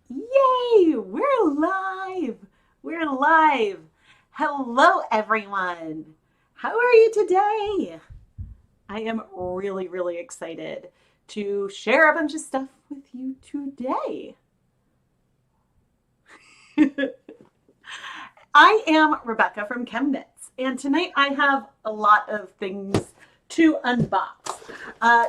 Yay! We're live! We're live! Hello, everyone! How are you today? I am really, really excited to share a bunch of stuff with you today. I am Rebecca from ChemKnits, and tonight I have a lot of things to unbox.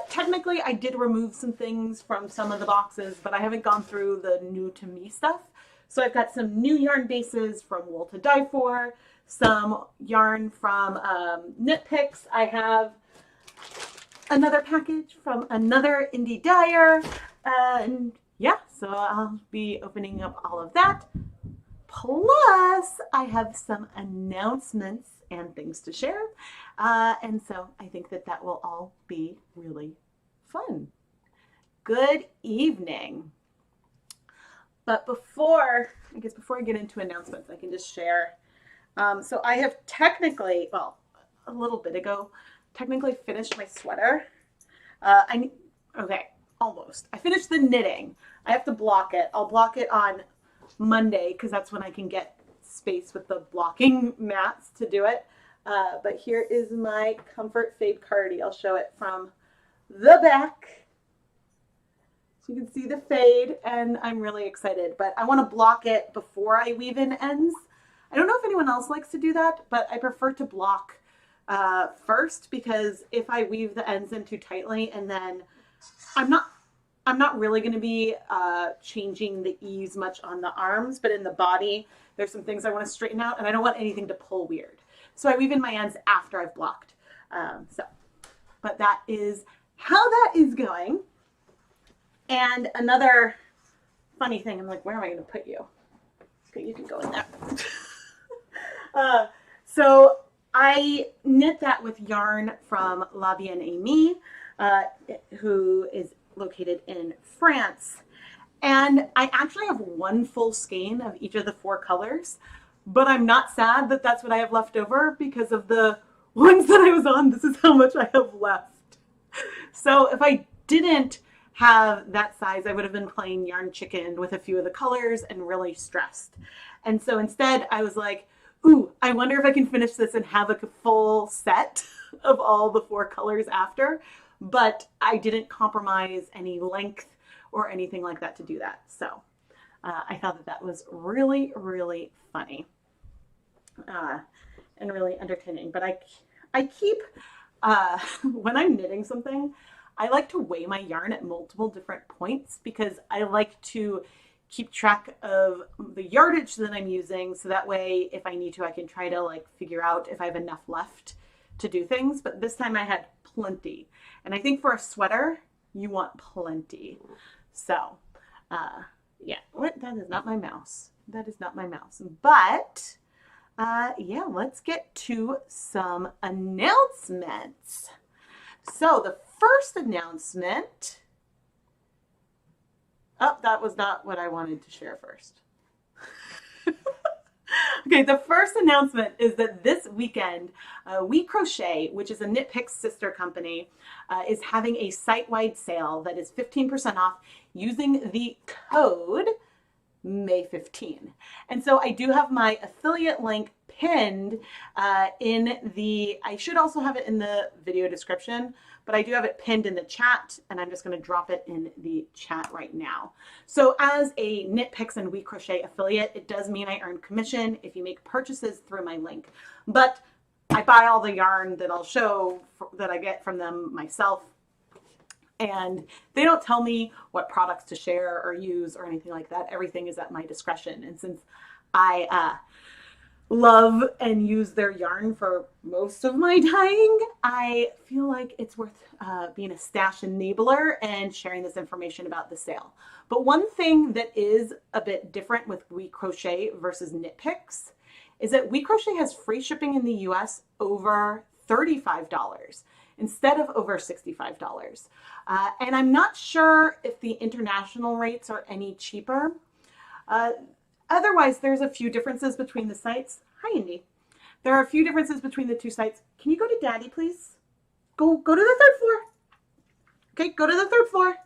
Technically, I did remove some things from some of the boxes, but I haven't gone through the new to me stuff. So I've got some new yarn bases from Wool2Dye4, some yarn from Nitpicks. I have another package from another indie dyer, and yeah, so I'll be opening up all of that. Plus, I have some announcements and things to share. And so I think that that will all be really fun. Good evening. But before I get into announcements, I can just share. So I have technically, well, a little bit ago, technically finished my sweater. Okay, almost. I finished the knitting. I have to block it. I'll block it on Monday because that's when I can get space with the blocking mats to do it. But here is my Comfort Fade Cardi. I'll show it from the back. So you can see the fade, and I'm really excited. But I want to block it before I weave in ends. I don't know if anyone else likes to do that, but I prefer to block first because if I weave the ends in too tightly and then I'm not really going to be changing the ease much on the arms, but in the body, there's some things I want to straighten out, and I don't want anything to pull weird. So I weave in my ends after I've blocked. But that is how that is going. And another funny thing, I'm like, where am I going to put you? Okay, you can go in there. So I knit that with yarn from La Bien Aimée, who is located in France. And I actually have one full skein of each of the 4 colors, but I'm not sad that that's what I have left over because of the ones that I was on. This is how much I have left. So if I didn't have that size, I would have been playing yarn chicken with a few of the colors and really stressed. And so instead I was like, ooh, I wonder if I can finish this and have a full set of all the 4 colors after. But I didn't compromise any length or anything like that to do that. So I thought that that was really, really funny and really entertaining. But I keep, when I'm knitting something, I like to weigh my yarn at multiple different points because I like to keep track of the yardage that I'm using. So that way, if I need to, I can try to like figure out if I have enough left to do things. But this time I had plenty. And I think for a sweater, you want plenty. So, yeah, that is not my mouse. That is not my mouse. But, yeah, let's get to some announcements. So the first announcement, oh, that was not what I wanted to share first. Okay, the first announcement is that this weekend, We Crochet, which is a Nitpicks sister company, is having a site-wide sale that is 15% off using the code May15. And so I do have my affiliate link pinned in the, I should also have it in the video description, but I do have it pinned in the chat, and I'm just going to drop it in the chat right now. So as a Nitpicks and We Crochet affiliate, it does mean I earn commission if you make purchases through my link. But I buy all the yarn that I'll show that I get from them myself. And they don't tell me what products to share or use or anything like that. Everything is at my discretion. And since I love and use their yarn for most of my dyeing, I feel like it's worth being a stash enabler and sharing this information about the sale. But one thing that is a bit different with We Crochet versus Nitpicks is that We Crochet has free shipping in the US over $35 instead of over $65. And I'm not sure if the international rates are any cheaper. Otherwise, there's a few differences between the sites. Hi, Indy. There are a few differences between the two sites. Can you go to Daddy, please? Go to the 3rd floor. Okay, go to the 3rd floor.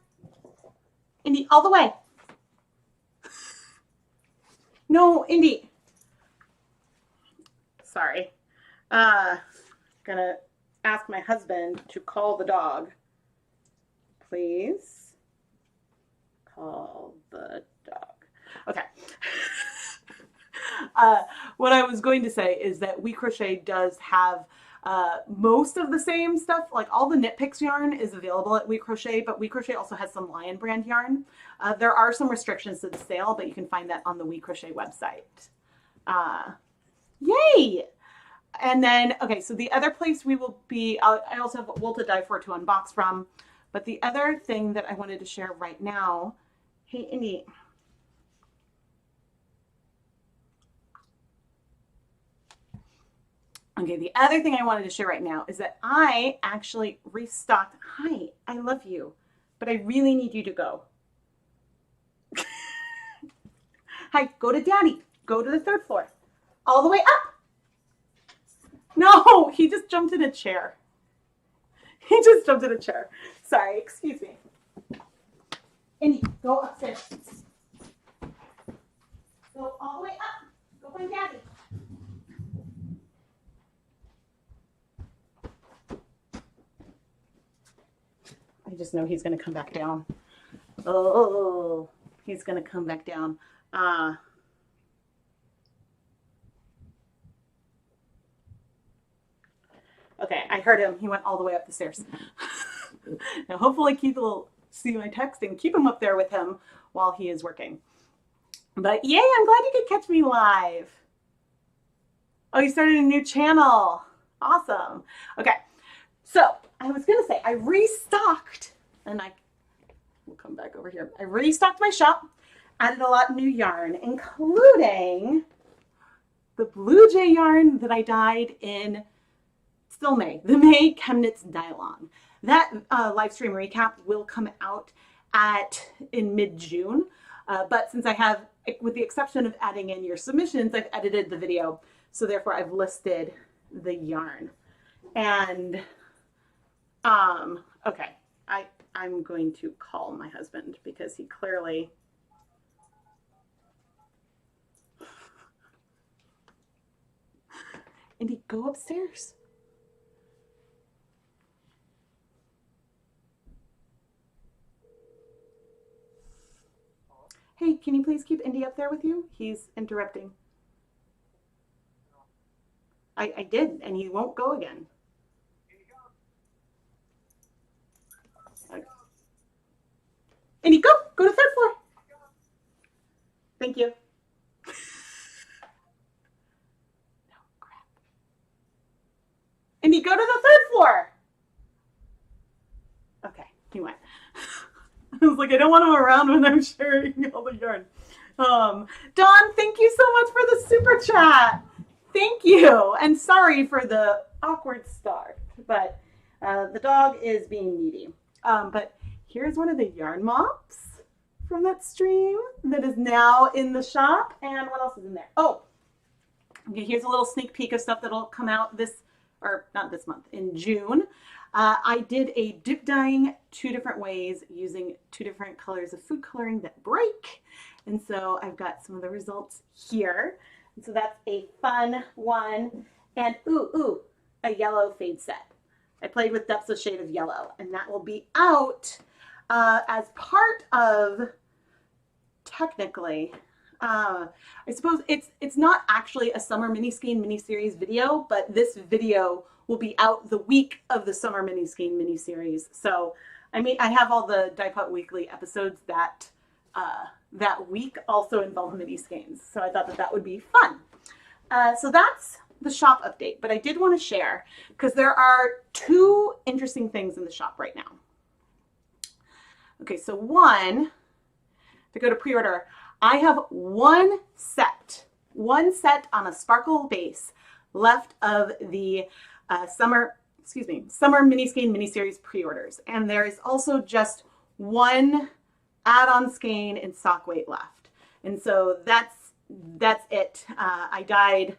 Indy, all the way. No, Indy. Sorry. Gonna ask my husband to call the dog. Please call the dog. Okay. What I was going to say is that We Crochet does have most of the same stuff. Like all the Nitpicks yarn is available at We Crochet, but We Crochet also has some Lion brand yarn. There are some restrictions to the sale, but you can find that on the We Crochet website. Yay! And then, okay, so the other place we will be, I also have Wool2Dye4 to unbox from, but the other thing that I wanted to share right now, hey, Indy. Okay, the other thing I wanted to share right now is that I actually restocked. Hi, I love you, but I really need you to go. Hi, go to Daddy. Go to the 3rd floor. All the way up. No, he just jumped in a chair. He just jumped in a chair. Sorry, excuse me. Indy, go upstairs. Go all the way up. Go find Daddy. I just know he's going to come back down. Oh, he's going to come back down. Okay, I heard him. He went all the way up the stairs. Now, hopefully Keith will see my text and keep him up there with him while he is working. But yay, I'm glad you could catch me live. Oh, you started a new channel. Awesome. Okay, so I was going to say I restocked, and we'll come back over here. I restocked my shop, added a lot of new yarn, including the Blue Jay yarn that I dyed in still May, the May ChemKnits dye-along. That live stream recap will come out in mid-June, but since I have, with the exception of adding in your submissions, I've edited the video, so therefore I've listed the yarn. And okay, I'm going to call my husband because he clearly Indy, go upstairs. Hey, can you please keep Indy up there with you? He's interrupting. I did, and he won't go again. Indy, go to 3rd floor. Thank you. No, crap. Indy, go to the 3rd floor. Okay, he went. I was like, I don't want him around when I'm sharing all the yarn. Dawn, thank you so much for the super chat. Thank you. And sorry for the awkward start, but the dog is being needy. But here's one of the yarn mops from that stream that is now in the shop. And what else is in there? Oh, okay, here's a little sneak peek of stuff that'll come out not this month, in June. I did a dip dyeing 2 different ways using 2 different colors of food coloring that break. And so I've got some of the results here. And so that's a fun one. And ooh, a yellow fade set. I played with depths of shade of yellow, and that will be out as part of, technically, I suppose it's not actually a summer mini skein mini series video, but this video will be out the week of the summer mini skein mini series. So I mean, I have all the Dye Pot Weekly episodes that that week also involve mini skeins. So I thought that would be fun. So that's the shop update, but I did want to share because there are 2 interesting things in the shop right now. Okay, so one, to go to pre-order, I have one set on a sparkle base left of the summer mini skein mini series pre-orders, and there is also just one add-on skein in sock weight left, and so that's it. I dyed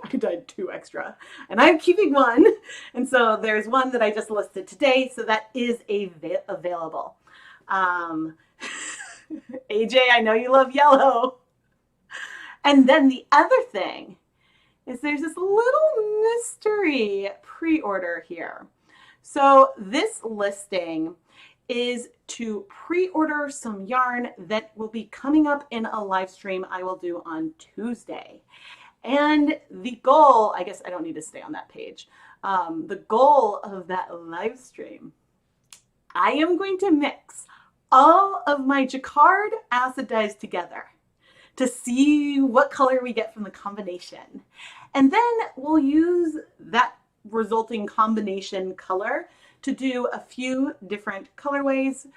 I dyed 2 extra, and I'm keeping 1, and so there's one that I just listed today, so that is available. AJ, I know you love yellow. And then the other thing is there's this little mystery pre-order here. So this listing is to pre-order some yarn that will be coming up in a live stream I will do on Tuesday. And the goal, I guess I don't need to stay on that page. The goal of that live stream, I am going to mix all of my jacquard acid dyes together to see what color we get from the combination. And then we'll use that resulting combination color to do a few different colorways,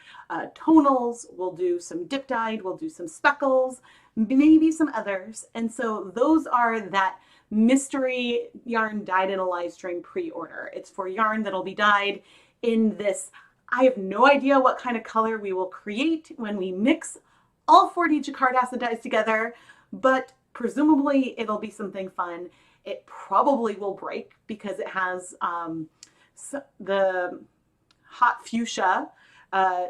tonals, we'll do some dip dyed, we'll do some speckles, maybe some others. And so those are that mystery yarn dyed in a live stream pre-order. It's for yarn that'll be dyed in this. I have no idea what kind of color we will create when we mix all 40 jacquard acid dyes together, but presumably it'll be something fun. It probably will break because it has the hot fuchsia,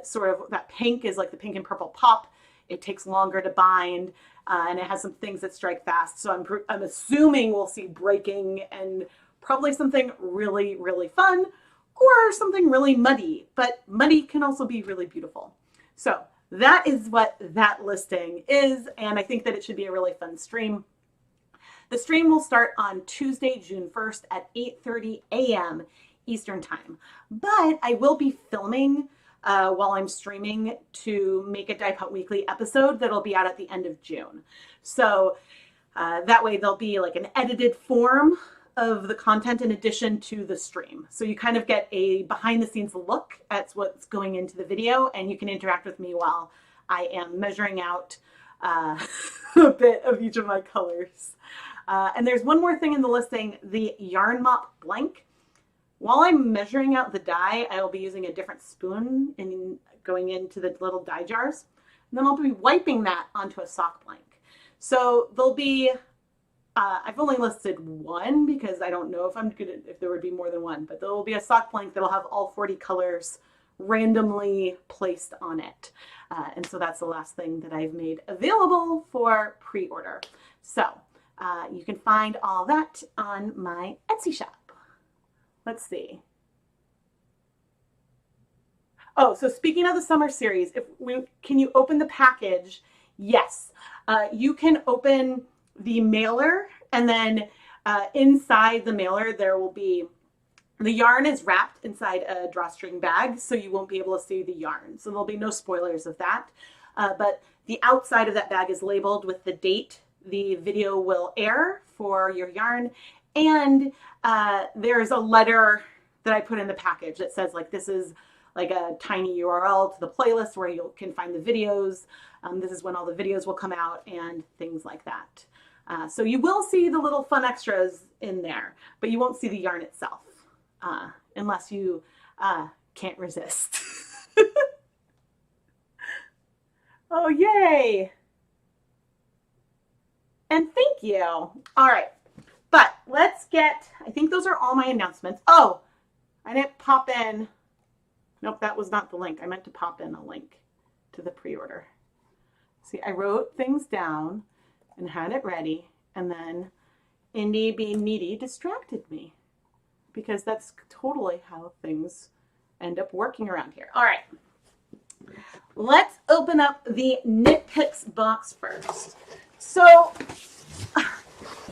sort of that pink is like the pink and purple pop. It takes longer to bind, and it has some things that strike fast. So I'm assuming we'll see breaking and probably something really, really fun or something really muddy, but muddy can also be really beautiful. So that is what that listing is, and I think that it should be a really fun stream. The stream will start on Tuesday, June 1st at 8:30 a.m. Eastern time, but I will be filming while I'm streaming to make a Dye Pot Weekly episode that'll be out at the end of June. So that way there'll be like an edited form of the content in addition to the stream. So you kind of get a behind the scenes look at what's going into the video, and you can interact with me while I am measuring out a bit of each of my colors. And there's one more thing in the listing, the Yarn Mop Blank. While I'm measuring out the dye, I will be using a different spoon and going into the little dye jars. And then I'll be wiping that onto a sock blank. So there'll be, I've only listed one because I don't know if there would be more than one, but there will be a sock blank that'll have all 40 colors randomly placed on it. And so that's the last thing that I've made available for pre-order. So you can find all that on my Etsy shop. Let's see. Oh, so speaking of the summer series, can you open the package? Yes, you can open the mailer, and then inside the mailer there will be, the yarn is wrapped inside a drawstring bag, so you won't be able to see the yarn. So there'll be no spoilers of that. But the outside of that bag is labeled with the date the video will air for your yarn. And there's a letter that I put in the package that says like, this is like a tiny URL to the playlist where you can find the videos. This is when all the videos will come out and things like that. So you will see the little fun extras in there, but you won't see the yarn itself unless you can't resist. Oh, yay. And thank you. All right. But let's get, I think those are all my announcements. Oh, I didn't pop in. Nope, that was not the link. I meant to pop in a link to the pre-order. See, I wrote things down and had it ready, and then Indy being needy distracted me because that's totally how things end up working around here. All right, let's open up the Nitpicks box first. So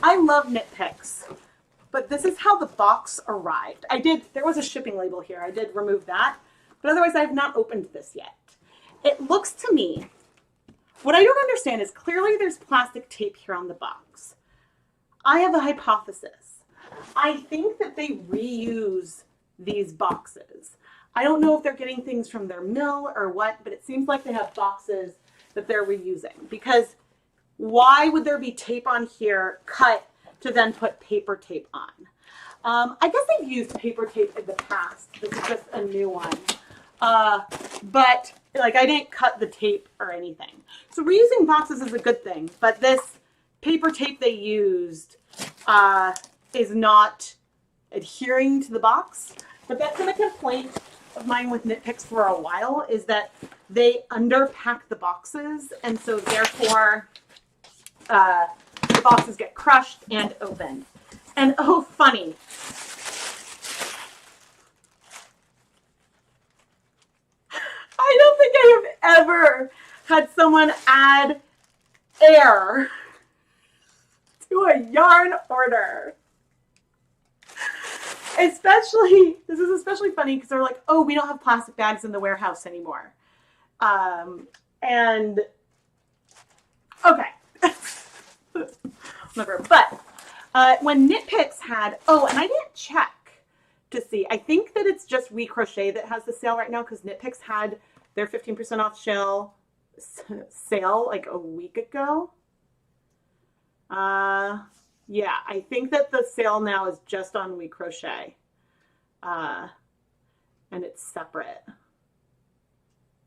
I love Nitpicks, but this is how the box arrived. There was a shipping label here. I did remove that, but otherwise I have not opened this yet. It looks to me, what I don't understand is clearly there's plastic tape here on the box. I have a hypothesis. I think that they reuse these boxes. I don't know if they're getting things from their mill or what, but it seems like they have boxes that they're reusing, because why would there be tape on here cut to then put paper tape on? I guess they've used paper tape in the past. This is just a new one. But like I didn't cut the tape or anything. So reusing boxes is a good thing, but this paper tape they used is not adhering to the box. But that's been a complaint of mine with Nitpicks for a while, is that they underpack the boxes, and so therefore the boxes get crushed and opened. And oh, funny. I don't think I have ever had someone add air to a yarn order. Especially, this is especially funny because they're like, oh, we don't have plastic bags in the warehouse anymore. And okay. Whatever. But when Nitpicks had, oh, and I didn't check to see. I think that it's just We Crochet that has the sale right now because Nitpicks had their 15% off sale like a week ago. Yeah, I think that the sale now is just on We Crochet. And it's separate.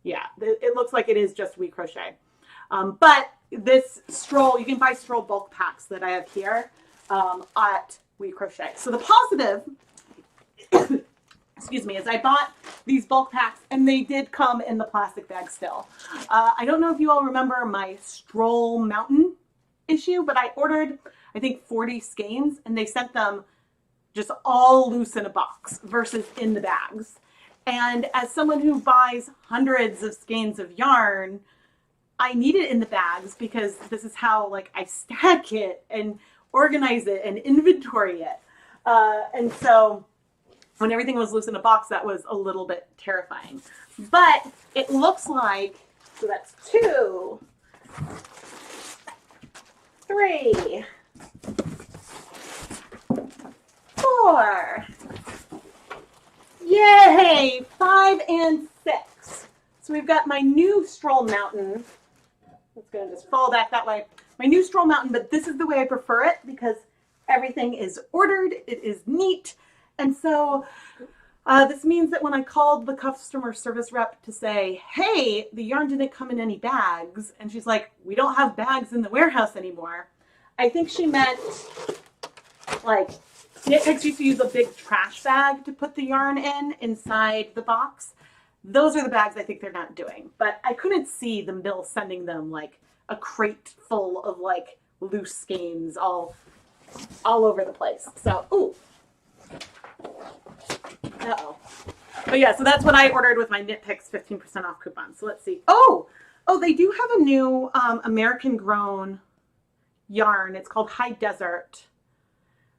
Yeah, it looks like it is just We Crochet. But this stroll, you can buy stroll bulk packs that I have here at We Crochet. So the positive, excuse me, is I bought these bulk packs and they did come in the plastic bag still. I don't know if you all remember my Stroll Mountain issue, but I ordered, I think, 40 skeins and they sent them just all loose in a box versus in the bags. And as someone who buys hundreds of skeins of yarn, I need it in the bags because this is how like I stack it and organize it and inventory it. And so when everything was loose in a box, that was a little bit terrifying. But it looks like, so that's 2, 3, 4, yay, 5 and 6. So we've got my new Stroll Mountain. It's going to just fall back that way. My new Stroll Mountain, but this is the way I prefer it because everything is ordered. It is neat. And so this means that when I called the customer service rep to say, hey, the yarn didn't come in any bags, and she's like, we don't have bags in the warehouse anymore. I think she meant like Nitpicks used to use a big trash bag to put the yarn inside the box. Those are the bags I think they're not doing. But I couldn't see the mill sending them like a crate full of like loose skeins all over the place. So, ooh. Uh-oh. But yeah, so that's what I ordered with my Nitpicks 15% off coupon. So let's see. Oh, they do have a new American grown yarn. It's called High Desert.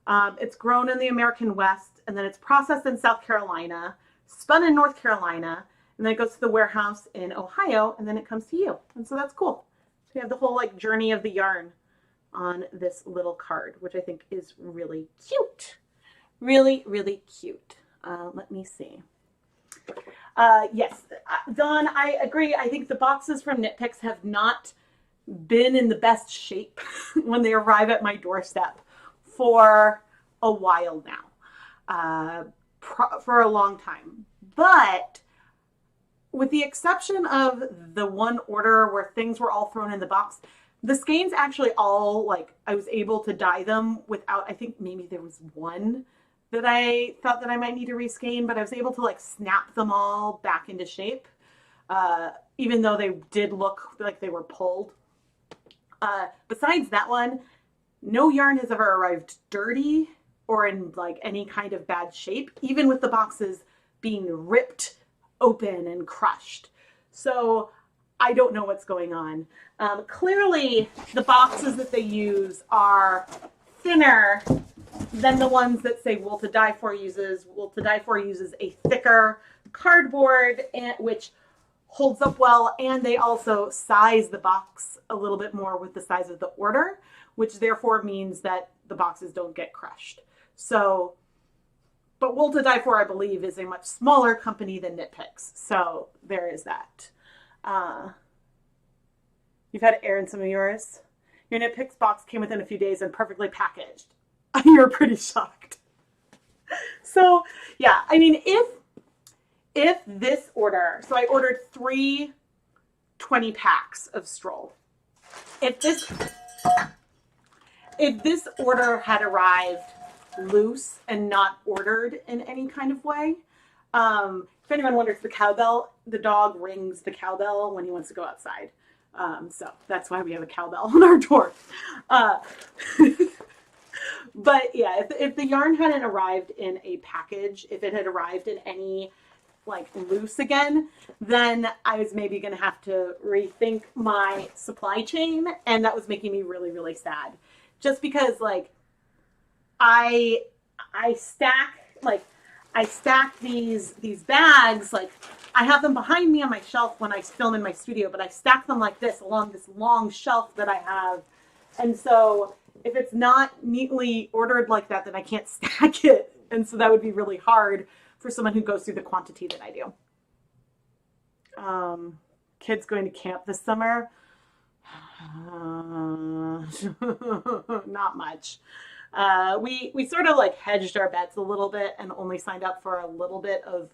It's grown in the American West, and then it's processed in South Carolina, spun in North Carolina, and then it goes to the warehouse in Ohio, and then it comes to you. And so that's cool. So you have the whole like journey of the yarn on this little card, which I think is really cute. Really, really cute. Let me see. Yes, Dawn, I agree. I think the boxes from Nitpicks have not been in the best shape when they arrive at my doorstep for a while now, for a long time. But with the exception of the one order where things were all thrown in the box, the skeins actually all, like, I was able to dye them without, I think maybe there was one that I thought that I might need to reskein, but I was able to like snap them all back into shape, even though they did look like they were pulled. Besides that one, no yarn has ever arrived dirty or in like any kind of bad shape, even with the boxes being ripped open and crushed. So I don't know what's going on. Clearly the boxes that they use are thinner than the ones that say Wool2Dye4 uses. Wool2Dye4 uses a thicker cardboard, which holds up well, and they also size the box a little bit more with the size of the order, which therefore means that the boxes don't get crushed. So, but Wool2Dye4, I believe, is a much smaller company than Nitpicks. So there is that. You've had air in some of yours. Your Nitpicks box came within a few days and perfectly packaged. You're pretty shocked. So yeah, I mean, if this order, so I ordered 3 20 packs of Stroll. If this order had arrived loose and not ordered in any kind of way, if anyone wonders, the cowbell, the dog rings the cowbell when he wants to go outside. So that's why we have a cowbell on our door. But yeah, if the yarn hadn't arrived in a package, if it had arrived in any like loose again, then I was maybe going to have to rethink my supply chain. And that was making me really, really sad. Just because like I stack these bags, like I have them behind me on my shelf when I film in my studio, but I stack them like this along this long shelf that I have. And so if it's not neatly ordered like that, then I can't stack it. And so that would be really hard for someone who goes through the quantity that I do. Kids going to camp this summer? Not much. We sort of like hedged our bets a little bit and only signed up for a little bit of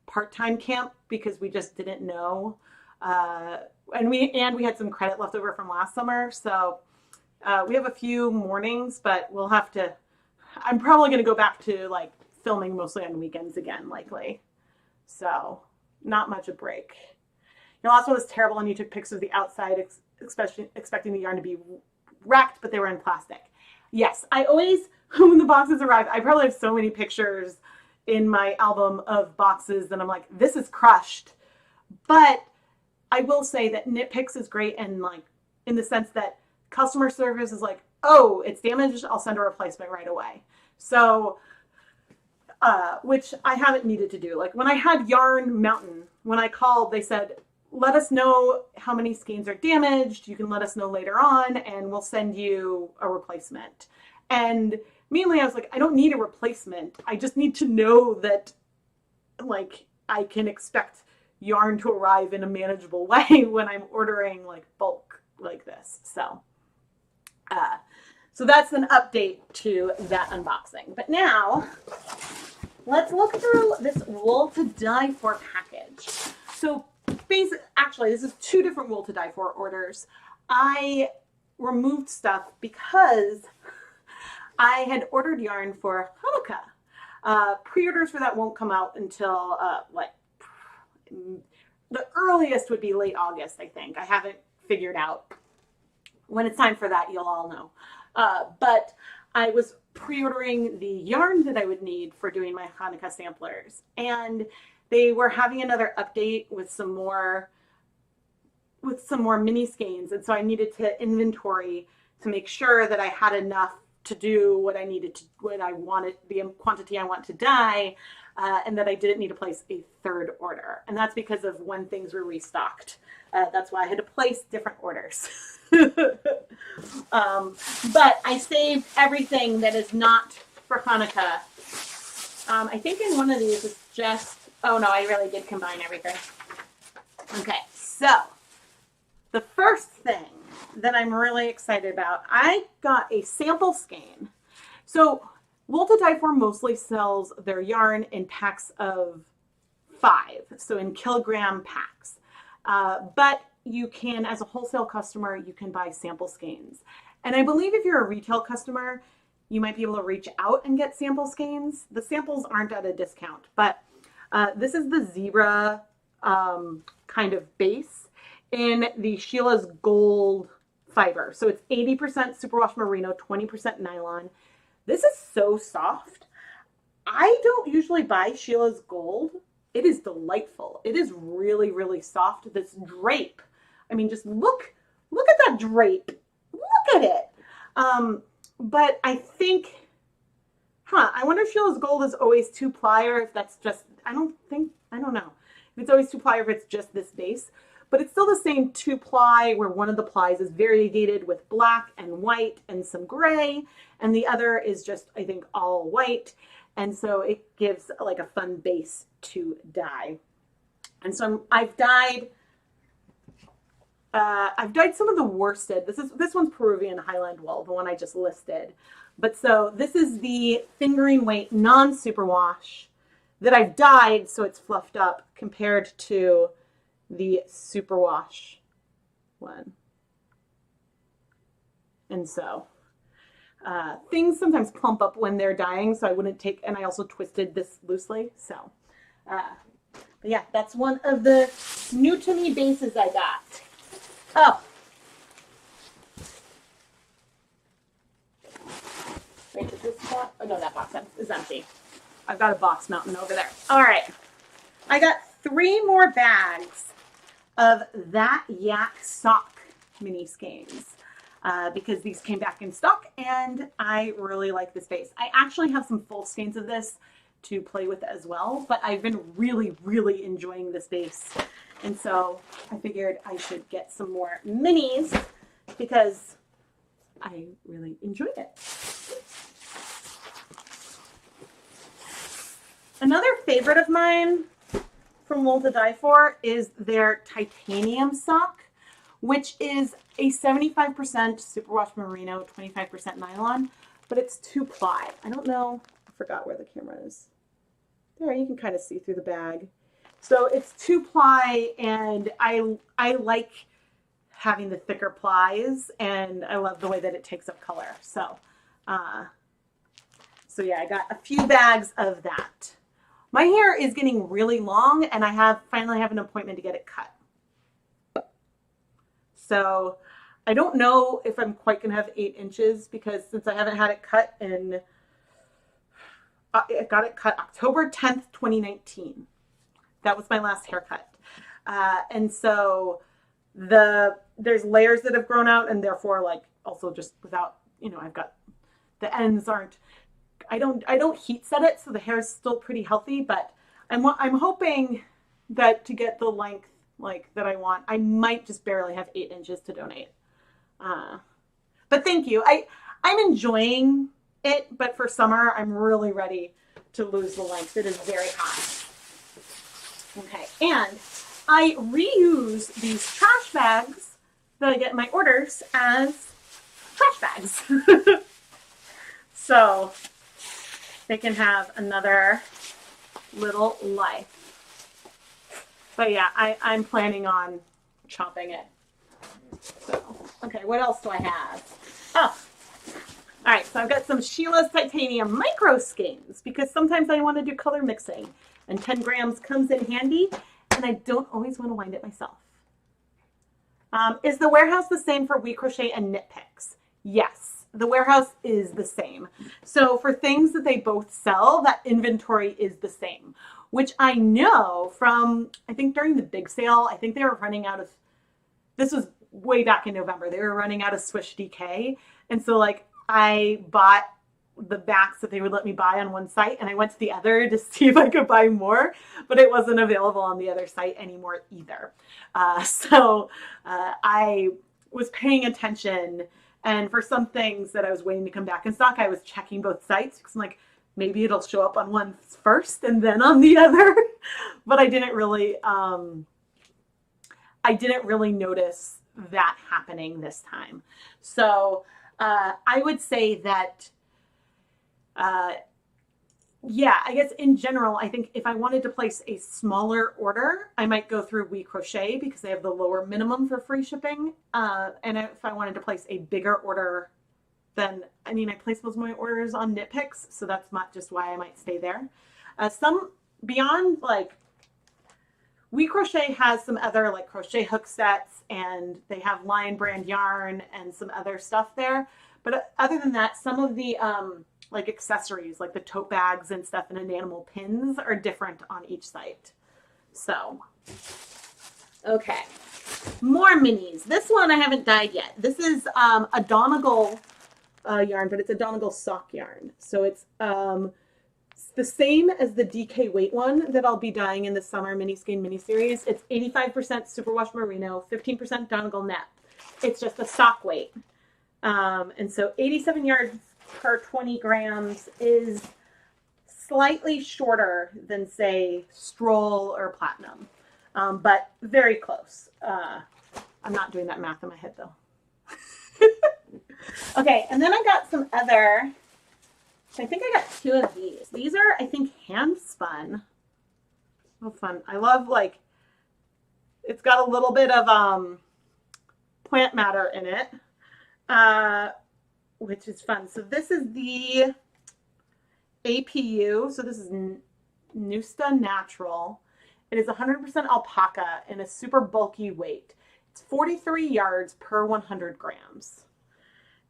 part-time camp because we just didn't know. And we had some credit left over from last summer. So we have a few mornings, but we'll have to, I'm probably going to go back to like filming mostly on weekends again, likely. So not much a break. Your last one was terrible and you took pics of the outside, expecting the yarn to be wrecked, but they were in plastic. Yes, I always, when the boxes arrive, I probably have so many pictures in my album of boxes that I'm like, this is crushed. But I will say that Nitpicks is great and like in the sense that customer service is like, oh, it's damaged, I'll send a replacement right away. So, which I haven't needed to do. Like when I had Yarn Mountain, when I called, they said, let us know how many skeins are damaged. You can let us know later on and we'll send you a replacement. And mainly I was like, I don't need a replacement. I just need to know that like I can expect yarn to arrive in a manageable way when I'm ordering like bulk like this. So that's an update to that unboxing. But now let's look through this Wool2Dye4 package. So actually, this is two different Wool2Dye4 orders. I removed stuff because I had ordered yarn for Hanukkah. Pre-orders for that won't come out until the earliest would be late August, I think. I haven't figured out. When it's time for that, you'll all know. But I was pre-ordering the yarn that I would need for doing my Hanukkah samplers. And they were having another update with some more mini skeins. And so I needed to inventory to make sure that I had enough to do what I needed to, what I wanted, the quantity I want to dye, and that I didn't need to place a third order. And that's because of when things were restocked. That's why I had to place different orders. But I saved everything that is not for Hanukkah. I think in one of these it's just, oh no, I really did combine everything. Okay, so the first thing that I'm really excited about, I got a sample skein. So Wool2Dye4 mostly sells their yarn in packs of 5, so in kilogram packs. But you can, as a wholesale customer, you can buy sample skeins. And I believe if you're a retail customer, you might be able to reach out and get sample skeins. The samples aren't at a discount, but this is the zebra kind of base in the Sheila's Gold fiber. So it's 80% superwash merino, 20% nylon. This is so soft. I don't usually buy Sheila's Gold. It is delightful. It is really, really soft. This drape, I mean, just look at that drape. Look at it. But I think, I wonder if Sheila's Gold is always 2-ply or if that's just, I don't know. If it's always 2-ply or if it's just this base. But it's still the same 2-ply where one of the plies is variegated with black and white and some gray. And the other is just, I think, all white. And so it gives like a fun base to dye. And so I've dyed some of the worsted. This one's Peruvian Highland wool, the one I just listed. But so this is the fingering weight non-superwash that I've dyed so it's fluffed up compared to the superwash one. And so things sometimes clump up when they're dyeing, so I wouldn't take, and I also twisted this loosely. So but yeah, that's one of the new to me bases I got. Oh. Wait, is this box? Oh, no, that box is empty. I've got a box mountain over there. All right. I got 3 more bags of That Yak Sock mini skeins because these came back in stock and I really like this base. I actually have some full skeins of this to play with as well, but I've been really, really enjoying this base. And so I figured I should get some more minis because I really enjoyed it. Another favorite of mine from Wool2Dye4 is their titanium sock, which is a 75% superwash merino, 25% nylon, but it's 2-ply. I don't know, I forgot where the camera is. There, you can kind of see through the bag. So it's 2-ply, and I like having the thicker plies, and I love the way that it takes up color. So yeah, I got a few bags of that. My hair is getting really long, and I finally have an appointment to get it cut. So I don't know if I'm quite going to have 8 inches because since I haven't had it cut I got it cut October 10th, 2019. That was my last haircut. And so there's layers that have grown out, and therefore, like, also just without, I've got the ends aren't. I don't heat set it, so the hair is still pretty healthy, but I'm hoping that to get the length like that I want, I might just barely have 8 inches to donate. But thank you. I'm enjoying it, but for summer, I'm really ready to lose the length. It is very hot. Okay, and I reuse these trash bags that I get in my orders as trash bags. So they can have another little life. But yeah, I'm planning on chopping it. So, okay, what else do I have? Oh, all right, so I've got some Sheila's Titanium micro skeins because sometimes I want to do color mixing and 10 grams comes in handy and I don't always want to wind it myself. Is the warehouse the same for We Crochet and Nitpicks? Yes, the warehouse is the same. So for things that they both sell, that inventory is the same, which I know from, I think during the big sale, I think they were running out of, this was way back in November, they were running out of Swish DK. And so like I bought the backs that they would let me buy on one site and I went to the other to see if I could buy more, but it wasn't available on the other site anymore either. So I was paying attention, and for some things that I was waiting to come back in stock, I was checking both sites because I'm like, maybe it'll show up on one first and then on the other. But I didn't really notice that happening this time. So I would say that yeah, I guess in general, I think if I wanted to place a smaller order, I might go through We Crochet because they have the lower minimum for free shipping. And if I wanted to place a bigger order, then, I mean, I place most of my orders on Nitpicks, so that's not just why I might stay there. Some beyond, like, We Crochet has some other like crochet hook sets, and they have Lion brand yarn and some other stuff there. But other than that, some of the like accessories, like the tote bags and stuff and enamel pins are different on each site. So, okay, more minis. This one I haven't dyed yet. This is a Donegal yarn, but it's a Donegal sock yarn. So it's the same as the DK weight one that I'll be dyeing in the summer mini skein mini series. It's 85% superwash merino, 15% Donegal net. It's just a sock weight. And so 87 yards per 20 grams is slightly shorter than, say, Stroll or Platinum, but very close. I'm not doing that math in my head, though. Okay, and then I got some other, I think I got 2 of these. These are, I think, hand spun. Oh, fun. I love, like, it's got a little bit of plant matter in it. Which is fun. So this is the APU. So this is Nusta Natural. It is 100% alpaca and a super bulky weight. It's 43 yards per 100 grams.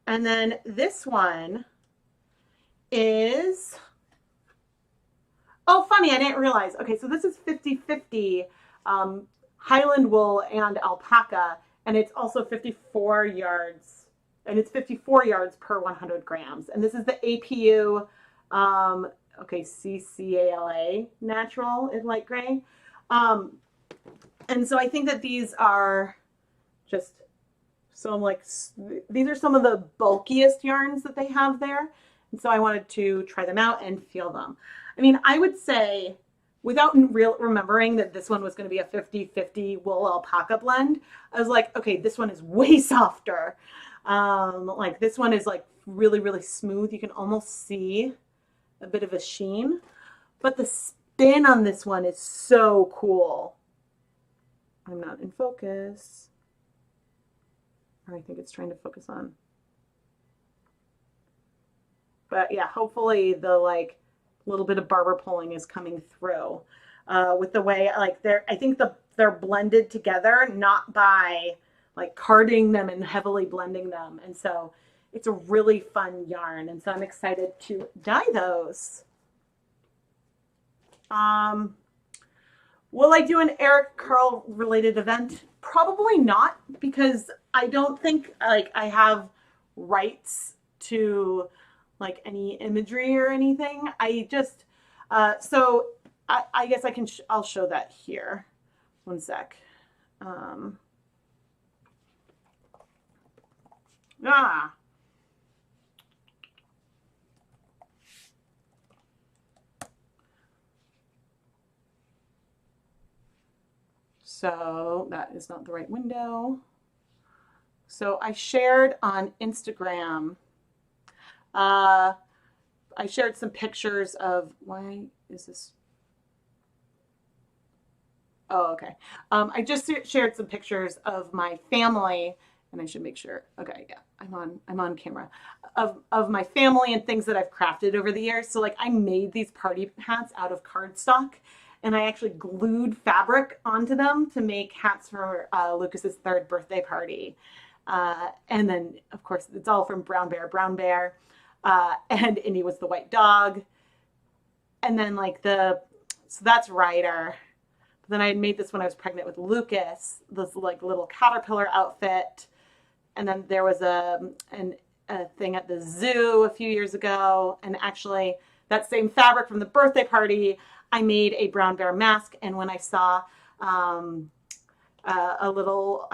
And then this one is, oh, funny, I didn't realize. Okay, so this is 50-50 Highland wool and alpaca, and it's also 54 yards, and it's 54 yards per 100 grams. And this is the APU, okay, CCALA natural in light gray. And so I think that these are just, so I'm like, these are some of the bulkiest yarns that they have there. And so I wanted to try them out and feel them. I mean, I would say, without remembering that this one was going to be a 50-50 wool alpaca blend, I was like, okay, this one is way softer. Like this one is like really, really smooth. You can almost see a bit of a sheen, but the spin on this one is so cool. I'm not in focus. Or I think it's trying to focus on. But yeah, hopefully the like little bit of barber pulling is coming through with the way like I think they're blended together, not by like carding them and heavily blending them. And so it's a really fun yarn. And so I'm excited to dye those. Will I do an Eric Carle related event? Probably not, because I don't think like I have rights to like any imagery or anything. I just, so I guess I'll show that here. One sec. So that is not the right window. So I shared on Instagram, I shared some pictures of, why is this? Oh, okay. I just shared some pictures of my family, and I should make sure, okay, yeah, I'm on camera, of my family and things that I've crafted over the years. So like I made these party hats out of cardstock, and I actually glued fabric onto them to make hats for Lucas's 3rd birthday party. And then, of course, it's all from Brown Bear, and Indy was the white dog. And then like so that's Ryder. But then I had made this when I was pregnant with Lucas, this like little caterpillar outfit. And then there was a thing at the zoo a few years ago. And actually that same fabric from the birthday party, I made a brown bear mask. And when I saw I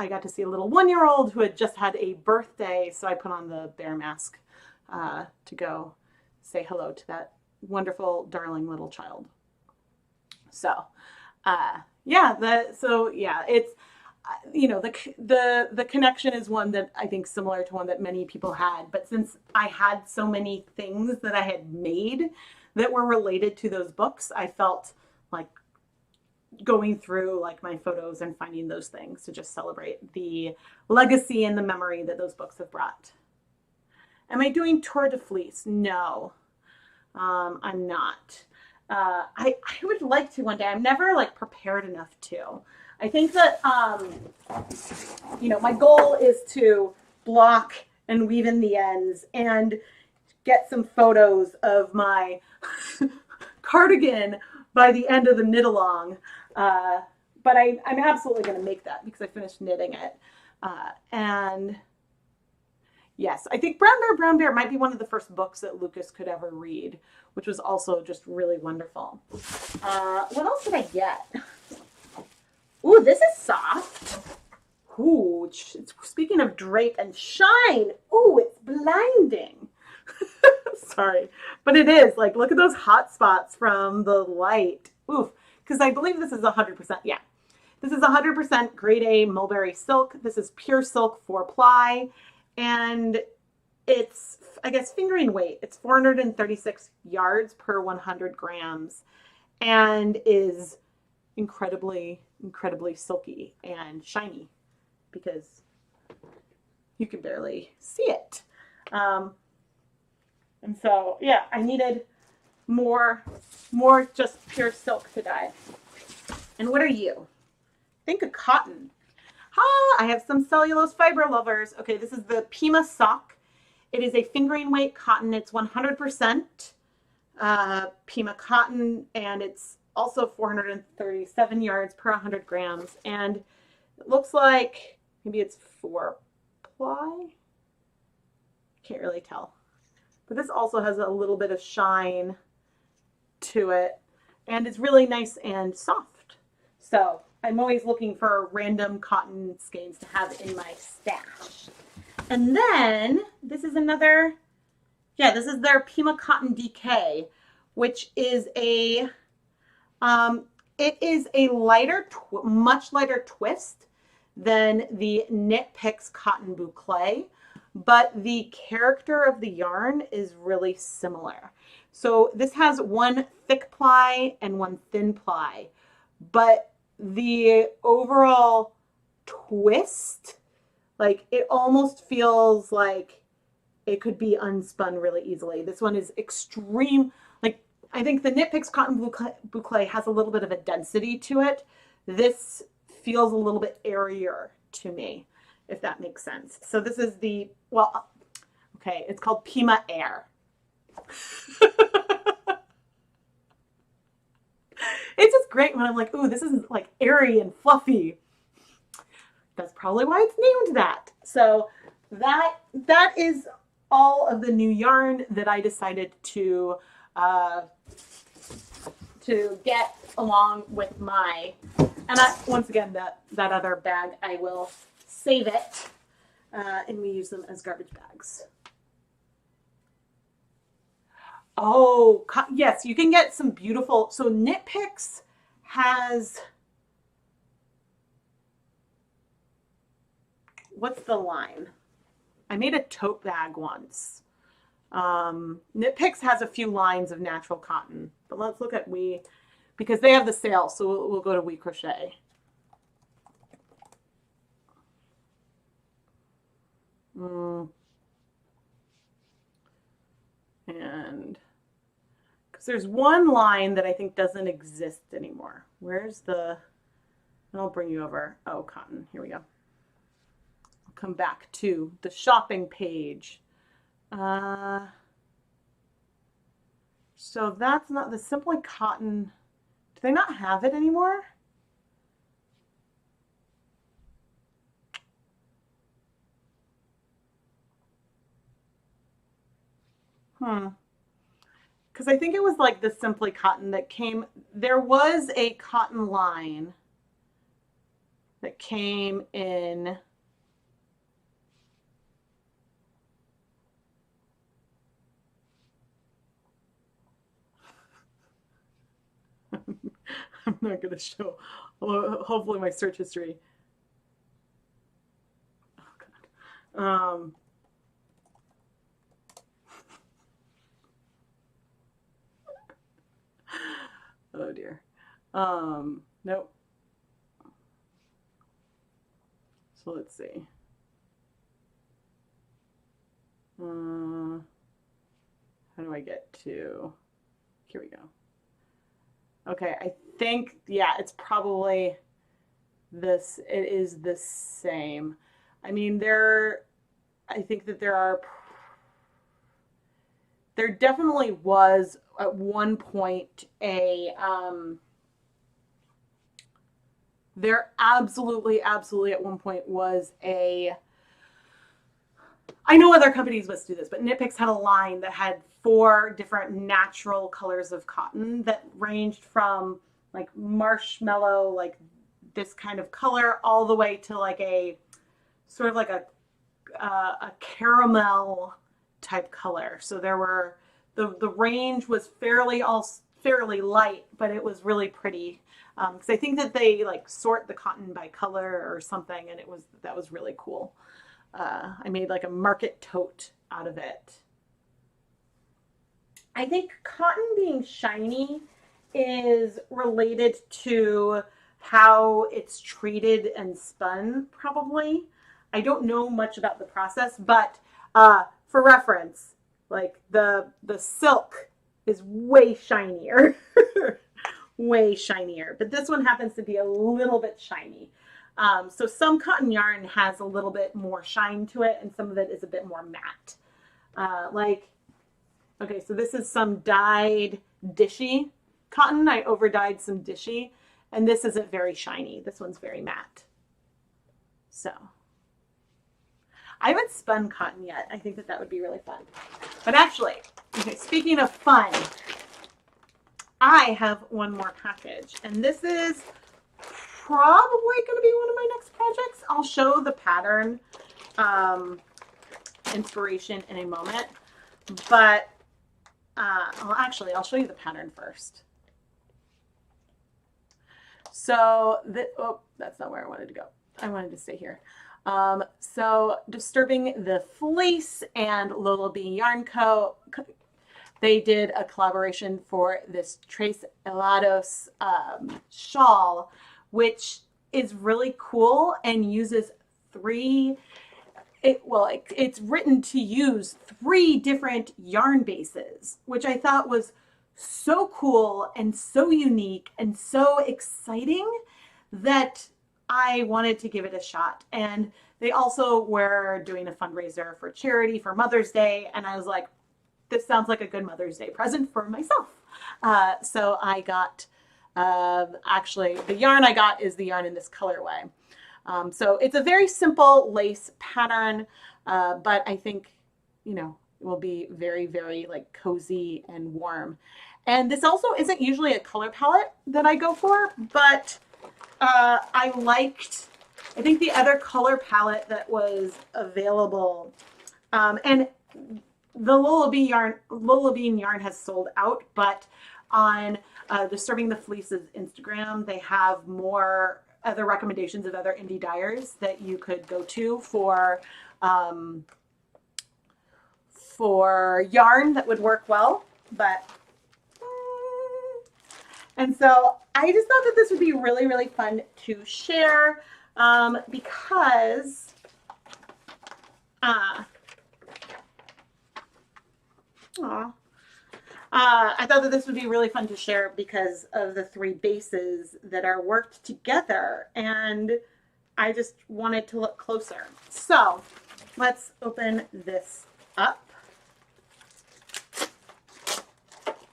got to see a little 1-year-old who had just had a birthday. So I put on the bear mask to go say hello to that wonderful, darling little child. So, yeah, it's, you know, the connection is one that I think similar to one that many people had. But since I had so many things that I had made that were related to those books, I felt like going through like my photos and finding those things to just celebrate the legacy and the memory that those books have brought. Am I doing Tour de Fleece? No, I'm not. I would like to one day. I'm never like prepared enough to. I think that, you know, my goal is to block and weave in the ends and get some photos of my cardigan by the end of the knit along. But I'm absolutely going to make that because I finished knitting it. And yes, I think Brown Bear might be one of the first books that Lucas could ever read, which was also just really wonderful. What else did I get? Ooh, this is soft. Ooh, speaking of drape and shine, ooh, it's blinding. Sorry, but it is. Like, look at those hot spots from the light. Oof, because I believe this is 100%. Yeah, this is 100% grade A mulberry silk. This is pure silk 4-ply, and it's, I guess, fingering weight. It's 436 yards per 100 grams, and is incredibly silky and shiny because you can barely see it. And so, yeah, I needed more just pure silk to dye. And what are you? Think of cotton. I have some cellulose fiber lovers. Okay, this is the Pima Sock. It is a fingering weight cotton. It's 100% Pima cotton, and it's also 437 yards per 100 grams. And it looks like maybe it's 4-ply. Can't really tell. But this also has a little bit of shine to it, and it's really nice and soft. So I'm always looking for random cotton skeins to have in my stash. And then this is another, yeah, this is their Pima Cotton DK, which is a, it is a lighter, much lighter twist than the Nitpicks Cotton Boucle, but the character of the yarn is really similar. So this has one thick ply and one thin ply, but the overall twist, like it almost feels like it could be unspun really easily. This one is extreme. Like I think the Nitpicks Cotton Boucle has a little bit of a density to it. This feels a little bit airier to me, if that makes sense. So this is the, well, okay, it's called Pima Air. It's just great when I'm like, ooh, this is like airy and fluffy. That's probably why it's named that. So that is all of the new yarn that I decided to get along with my, and once again, that other bag, I will save it and we use them as garbage bags. Oh, yes, you can get some beautiful, so Nitpicks has, what's the line? I made a tote bag once. Nitpicks has a few lines of natural cotton, but let's look at because they have the sale, so we'll go to We Crochet. And because there's one line that I think doesn't exist anymore. Where's the, I'll bring you over. Oh, cotton, here we go. I'll come back to the shopping page. So that's not the Simply Cotton. Do they not have it anymore? Because I think it was like the Simply Cotton that came, there was a cotton line that came in I'm not going to show, hopefully my search history. Oh God. Oh dear. Nope. So let's see. How do I get to, here we go. Okay, I think, yeah, it's probably this, it is the same. I mean, I think that there definitely was at one point there absolutely at one point was I know other companies must do this, but Nitpicks had a line that had 4 different natural colors of cotton that ranged from like marshmallow, like this kind of color, all the way to like a sort of like a caramel type color. So there were, the range was fairly light, but it was really pretty. Because I think that they like sort the cotton by color or something, and that was really cool. I made like a market tote out of it. I think cotton being shiny is related to how it's treated and spun, probably. I don't know much about the process, but for reference, like the silk is way shinier. Way shinier, but this one happens to be a little bit shiny. So some cotton yarn has a little bit more shine to it, and some of it is a bit more matte. Okay, so this is some dyed dishy cotton. I over dyed some dishy, and this isn't very shiny. This one's very matte. So I haven't spun cotton yet. I think that that would be really fun. But actually, okay, speaking of fun, I have one more package, and this is probably going to be one of my next projects. I'll show the pattern inspiration in a moment, but I'll show you the pattern first. So, oh, that's not where I wanted to go. I wanted to stay here. So Disturbing the Fleece and Lola Bean Yarn Co. They did a collaboration for this Tres Helados shawl, which is really cool and uses it's written to use 3 different yarn bases, which I thought was so cool and so unique and so exciting that I wanted to give it a shot. And they also were doing a fundraiser for charity for Mother's Day, and I was like, this sounds like a good Mother's Day present for myself. So I got, actually the yarn I got is the yarn in this colorway. So it's a very simple lace pattern, but I think, you know, it will be very, very like cozy and warm. And this also isn't usually a color palette that I go for, but I think the other color palette that was available, and the Lola Bean yarn has sold out, but on Disturbing the Fleece's Instagram, they have more other recommendations of other indie dyers that you could go to for yarn that would work well. And so I just thought that this would be really, really fun to share because I thought that this would be really fun to share because of the 3 bases that are worked together, and I just wanted to look closer. So let's open this up.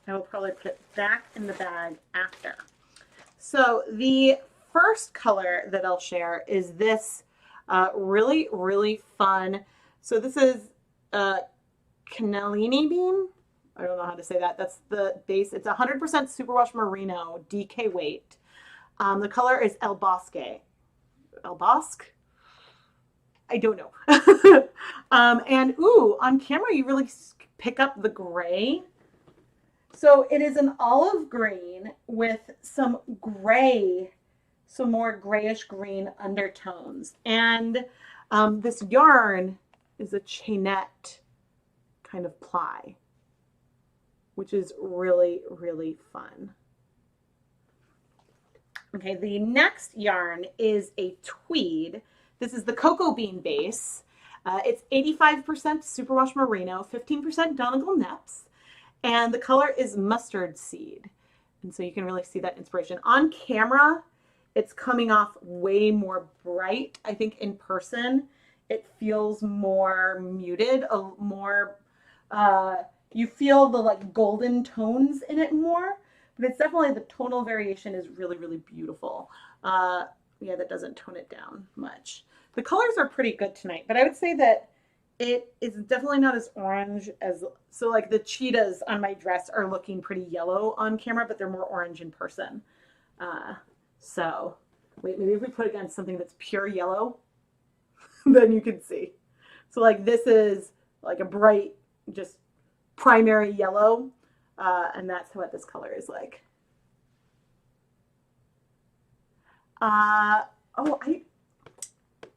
I will probably put it back in the bag after. So the first color that I'll share is this really, really fun. So this is cannellini bean. I don't know how to say that. That's the base. It's 100% superwash merino, DK weight. The color is El Bosque. El Bosque? I don't know. And ooh, on camera you really pick up the gray. So it is an olive green with some gray, some more grayish green undertones. And this yarn is a chainette kind of ply, which is really, really fun. Okay, the next yarn is a tweed. This is the cocoa bean base. It's 85% superwash merino, 15% Donegal neps, and the color is mustard seed. And so you can really see that inspiration. On camera, it's coming off way more bright. I think in person, it feels more muted, you feel the like golden tones in it more, but it's definitely, the tonal variation is really, really beautiful. Yeah, that doesn't tone it down much. The colors are pretty good tonight, but I would say that it is definitely not as orange as, so like the cheetahs on my dress are looking pretty yellow on camera, but they're more orange in person. So wait, maybe if we put it against something that's pure yellow, then you can see. So like this is like a bright, just primary yellow, and that's what this color is like. Oh,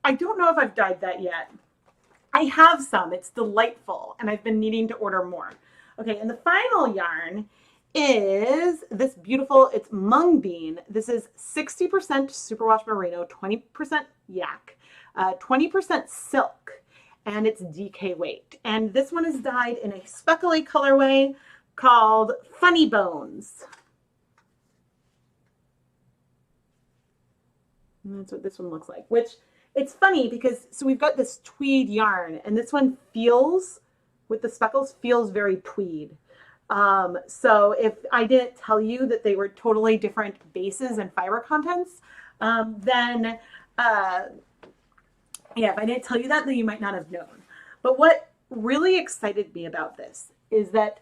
I don't know if I've dyed that yet. I have some. It's delightful, and I've been needing to order more. Okay, and the final yarn is this beautiful, it's Mung Bean. This is 60% superwash merino, 20% yak, 20% silk, and it's DK weight. And this one is dyed in a speckly colorway called Funny Bones. And that's what this one looks like, which it's funny because, so we've got this tweed yarn and this one feels, with the speckles, feels very tweed. So if I didn't tell you that they were totally different bases and fiber contents, then yeah, if I didn't tell you that, then you might not have known. But what really excited me about this is that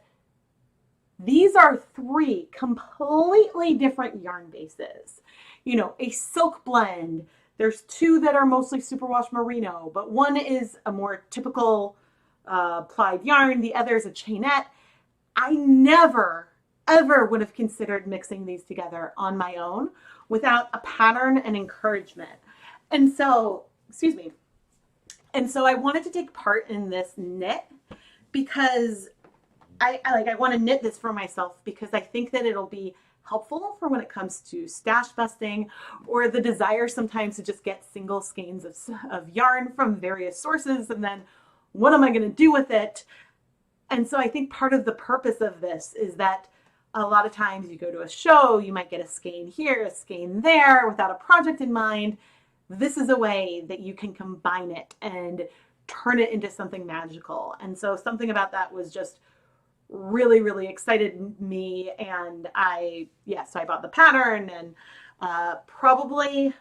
these are 3 completely different yarn bases. You know, a silk blend. There's 2 that are mostly superwash merino, but one is a more typical plied yarn. The other is a chainette. I never, ever would have considered mixing these together on my own without a pattern and encouragement. And so, excuse me. And so I wanted to take part in this knit because I want to knit this for myself because I think that it'll be helpful for when it comes to stash busting or the desire sometimes to just get single skeins of yarn from various sources. And then what am I going to do with it? And so I think part of the purpose of this is that a lot of times you go to a show, you might get a skein here, a skein there without a project in mind. This is a way that you can combine it and turn it into something magical. And so something about that was just really, really excited me. And so I bought the pattern and probably,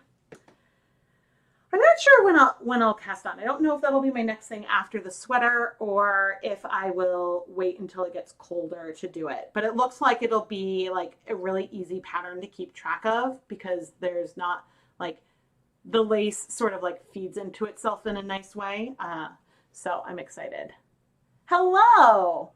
I'm not sure when I'll cast on. I don't know if that'll be my next thing after the sweater or if I will wait until it gets colder to do it. But it looks like it'll be like a really easy pattern to keep track of because there's not like the lace sort of like feeds into itself in a nice way. So I'm excited. Hello.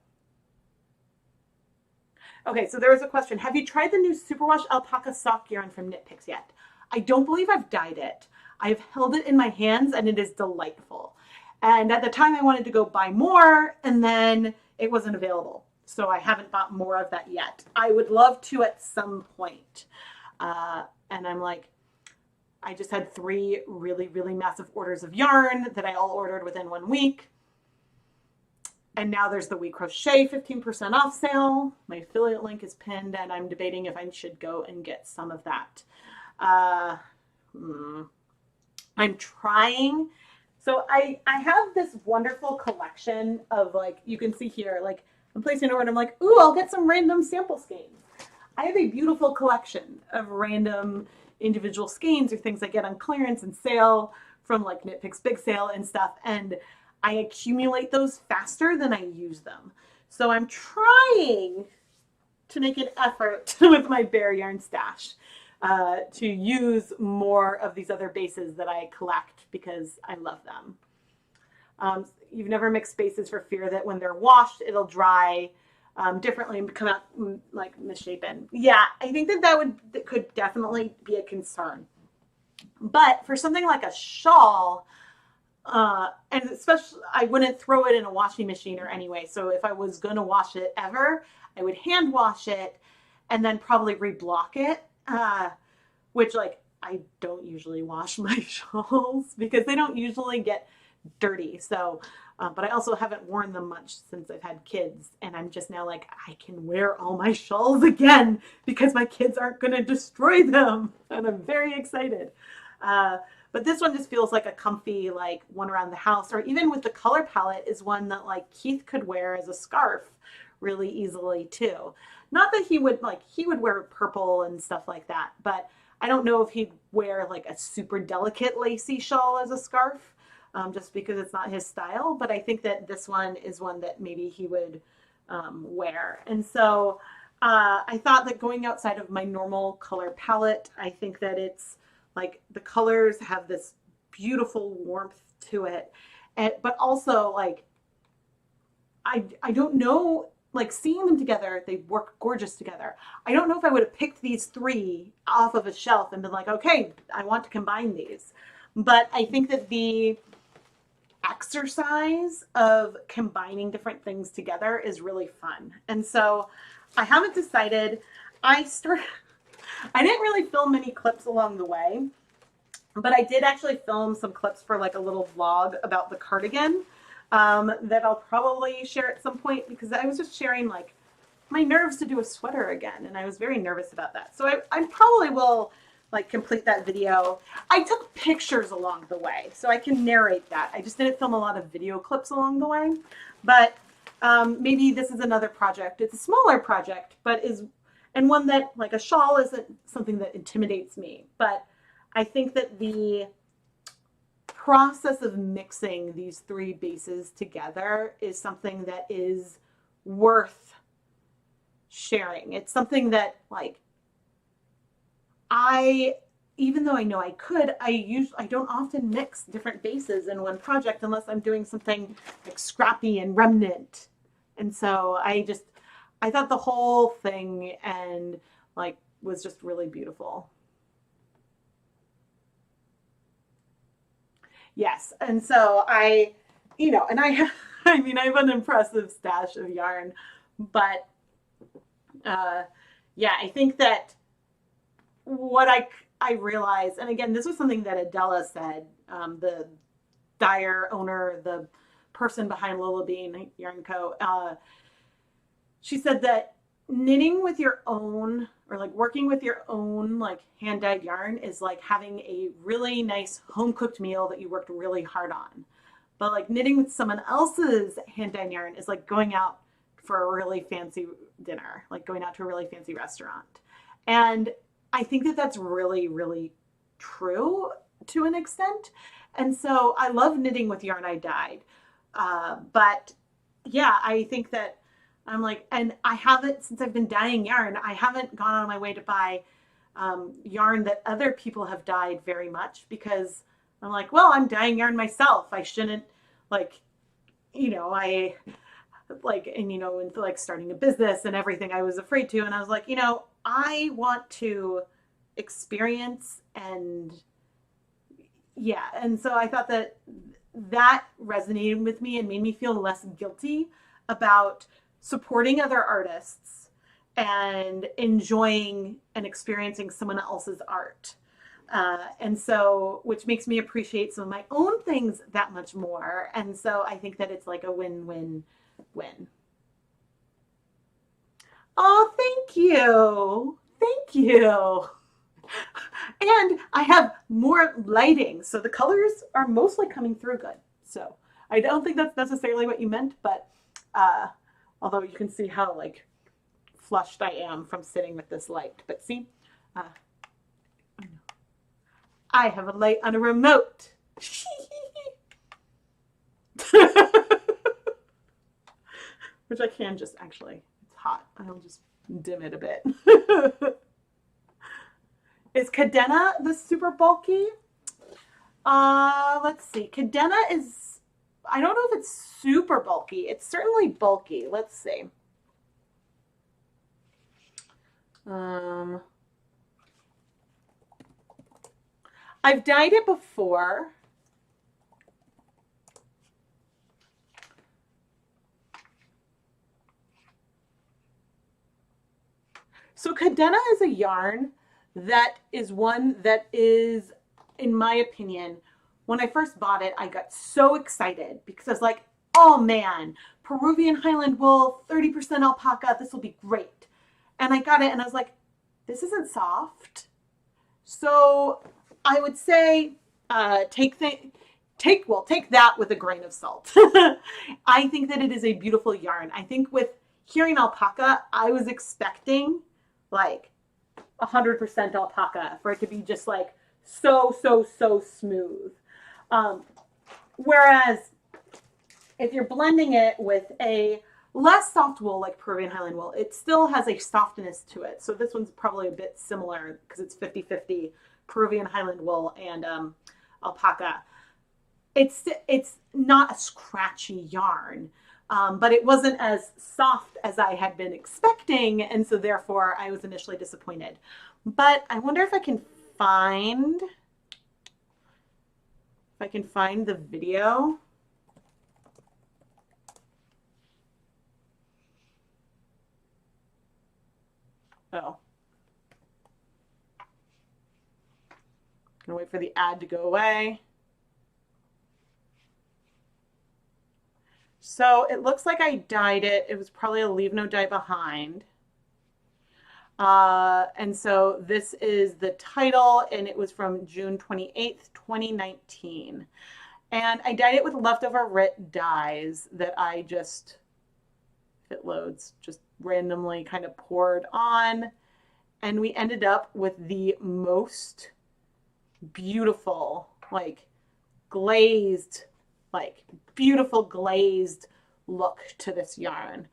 Okay, so there was a question. Have you tried the new Superwash Alpaca sock yarn from Nitpicks yet? I don't believe I've dyed it. I've held it in my hands and it is delightful. And at the time I wanted to go buy more and then it wasn't available. So I haven't bought more of that yet. I would love to at some point. And I'm like, I just had 3 really, really massive orders of yarn that I all ordered within 1 week. And now there's the We Crochet 15% off sale. My affiliate link is pinned and I'm debating if I should go and get some of that. I'm trying. So I have this wonderful collection of like, you can see here, like I'm placing an order and I'm like, ooh, I'll get some random sample skeins. I have a beautiful collection of random individual skeins or things I get on clearance and sale from like Knitpicks Big Sale and stuff. And I accumulate those faster than I use them. So I'm trying to make an effort with my bare yarn stash to use more of these other bases that I collect because I love them. You've never mixed bases for fear that when they're washed, it'll dry differently and come out like misshapen. Yeah, I think that could definitely be a concern. But for something like a shawl, and especially I wouldn't throw it in a washing machine or anyway. So if I was going to wash it ever, I would hand wash it and then probably reblock it, which like I don't usually wash my shawls because they don't usually get dirty. So, but I also haven't worn them much since I've had kids and I'm just now like, I can wear all my shawls again because my kids aren't going to destroy them. And I'm very excited. But this one just feels like a comfy, like one around the house, or even with the color palette is one that like Keith could wear as a scarf really easily too. Not that he would wear purple and stuff like that, but I don't know if he'd wear like a super delicate lacy shawl as a scarf, just because it's not his style. But I think that this one is one that maybe he would wear. And so I thought that going outside of my normal color palette, I think that it's like the colors have this beautiful warmth to it. But also like, I don't know, like seeing them together, they work gorgeous together. I don't know if I would have picked these 3 off of a shelf and been like, okay, I want to combine these. But I think that the exercise of combining different things together is really fun. And so I haven't decided. I didn't really film many clips along the way, but I did actually film some clips for like a little vlog about the cardigan that I'll probably share at some point because I was just sharing like my nerves to do a sweater again and I was very nervous about that. So I probably will like complete that video. I took pictures along the way, so I can narrate that. I just didn't film a lot of video clips along the way, but maybe this is another project. It's a smaller project, but and one that, like, a shawl isn't something that intimidates me, but I think that the process of mixing these three bases together is something that is worth sharing. It's something that, like, even though I know I could, I don't often mix different bases in one project unless I'm doing something like scrappy and remnant. And so I thought the whole thing and like was just really beautiful. Yes. And so I have an impressive stash of yarn, but yeah, I think that what I realized, and again, this was something that Adela said, the dyer owner, the person behind Lola Bean Yarn Co. She said that knitting with your own, or like working with your own like hand dyed yarn, is like having a really nice home cooked meal that you worked really hard on. But like knitting with someone else's hand dyed yarn is like going out for a really fancy dinner, like going out to a really fancy restaurant. And I think that that's really, really true to an extent. And so I love knitting with yarn I dyed. But yeah, I think that I'm like, and I haven't, since I've been dyeing yarn, I haven't gone on my way to buy yarn that other people have dyed very much, because I'm like, well, I'm dyeing yarn myself. I shouldn't, like, I like, and and like starting a business and everything, I was afraid to. And I was like, I want to experience, and yeah. And so I thought that resonated with me and made me feel less guilty about supporting other artists and enjoying and experiencing someone else's art. And so, which makes me appreciate some of my own things that much more. And so I think that it's like a win-win-win. Oh, thank you. Thank you. And I have more lighting, so the colors are mostly coming through good. So I don't think that's necessarily what you meant, but although you can see how like flushed I am from sitting with this light. But see, I have a light on a remote. Which I can just actually, it's hot. I'll just dim it a bit. Is Cadena the super bulky? Let's see. Cadena is, I don't know if it's super bulky. It's certainly bulky. Let's see. I've dyed it before. So Cadena is a yarn that is one that is, in my opinion, when I first bought it, I got so excited because I was like, oh man, Peruvian Highland wool, 30% alpaca, this will be great. And I got it and I was like, this isn't soft. So I would say take that with a grain of salt. I think that it is a beautiful yarn. I think with hearing alpaca, I was expecting like 100% alpaca for it to be just like so smooth. Whereas if you're blending it with a less soft wool like Peruvian Highland wool, it still has a softness to it. So this one's probably a bit similar because it's 50-50 Peruvian Highland wool and alpaca. It's not a scratchy yarn, but it wasn't as soft as I had been expecting, and so therefore I was initially disappointed. But I wonder if I can find the video. Oh. Gonna wait for the ad to go away. So it looks like I dyed it. It was probably a leave no dye behind. And so this is the title, and it was from June 28th, 2019. And I dyed it with leftover RIT dyes that I just, if it loads, just randomly kind of poured on. And we ended up with the most beautiful, like glazed, like beautiful glazed look to this yarn.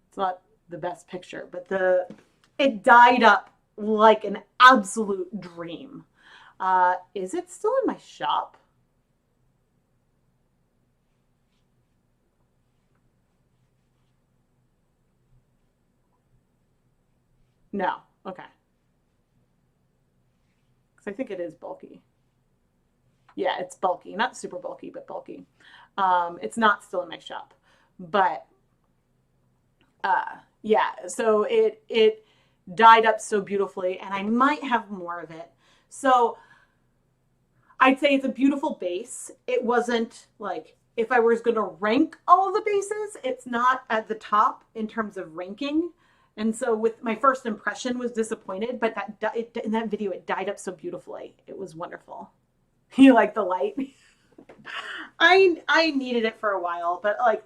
It's not the best picture, but it dyed up like an absolute dream. Is it still in my shop? No. Okay. Because I think it is bulky. Yeah, it's bulky. Not super bulky, but bulky. It's not still in my shop. But yeah, so it dyed up so beautifully, and I might have more of it. So I'd say it's a beautiful base. It wasn't like, if I was going to rank all of the bases, it's not at the top in terms of ranking. And so with my first impression was disappointed, but in that video, it dyed up so beautifully. It was wonderful. You like the light? I needed it for a while, but like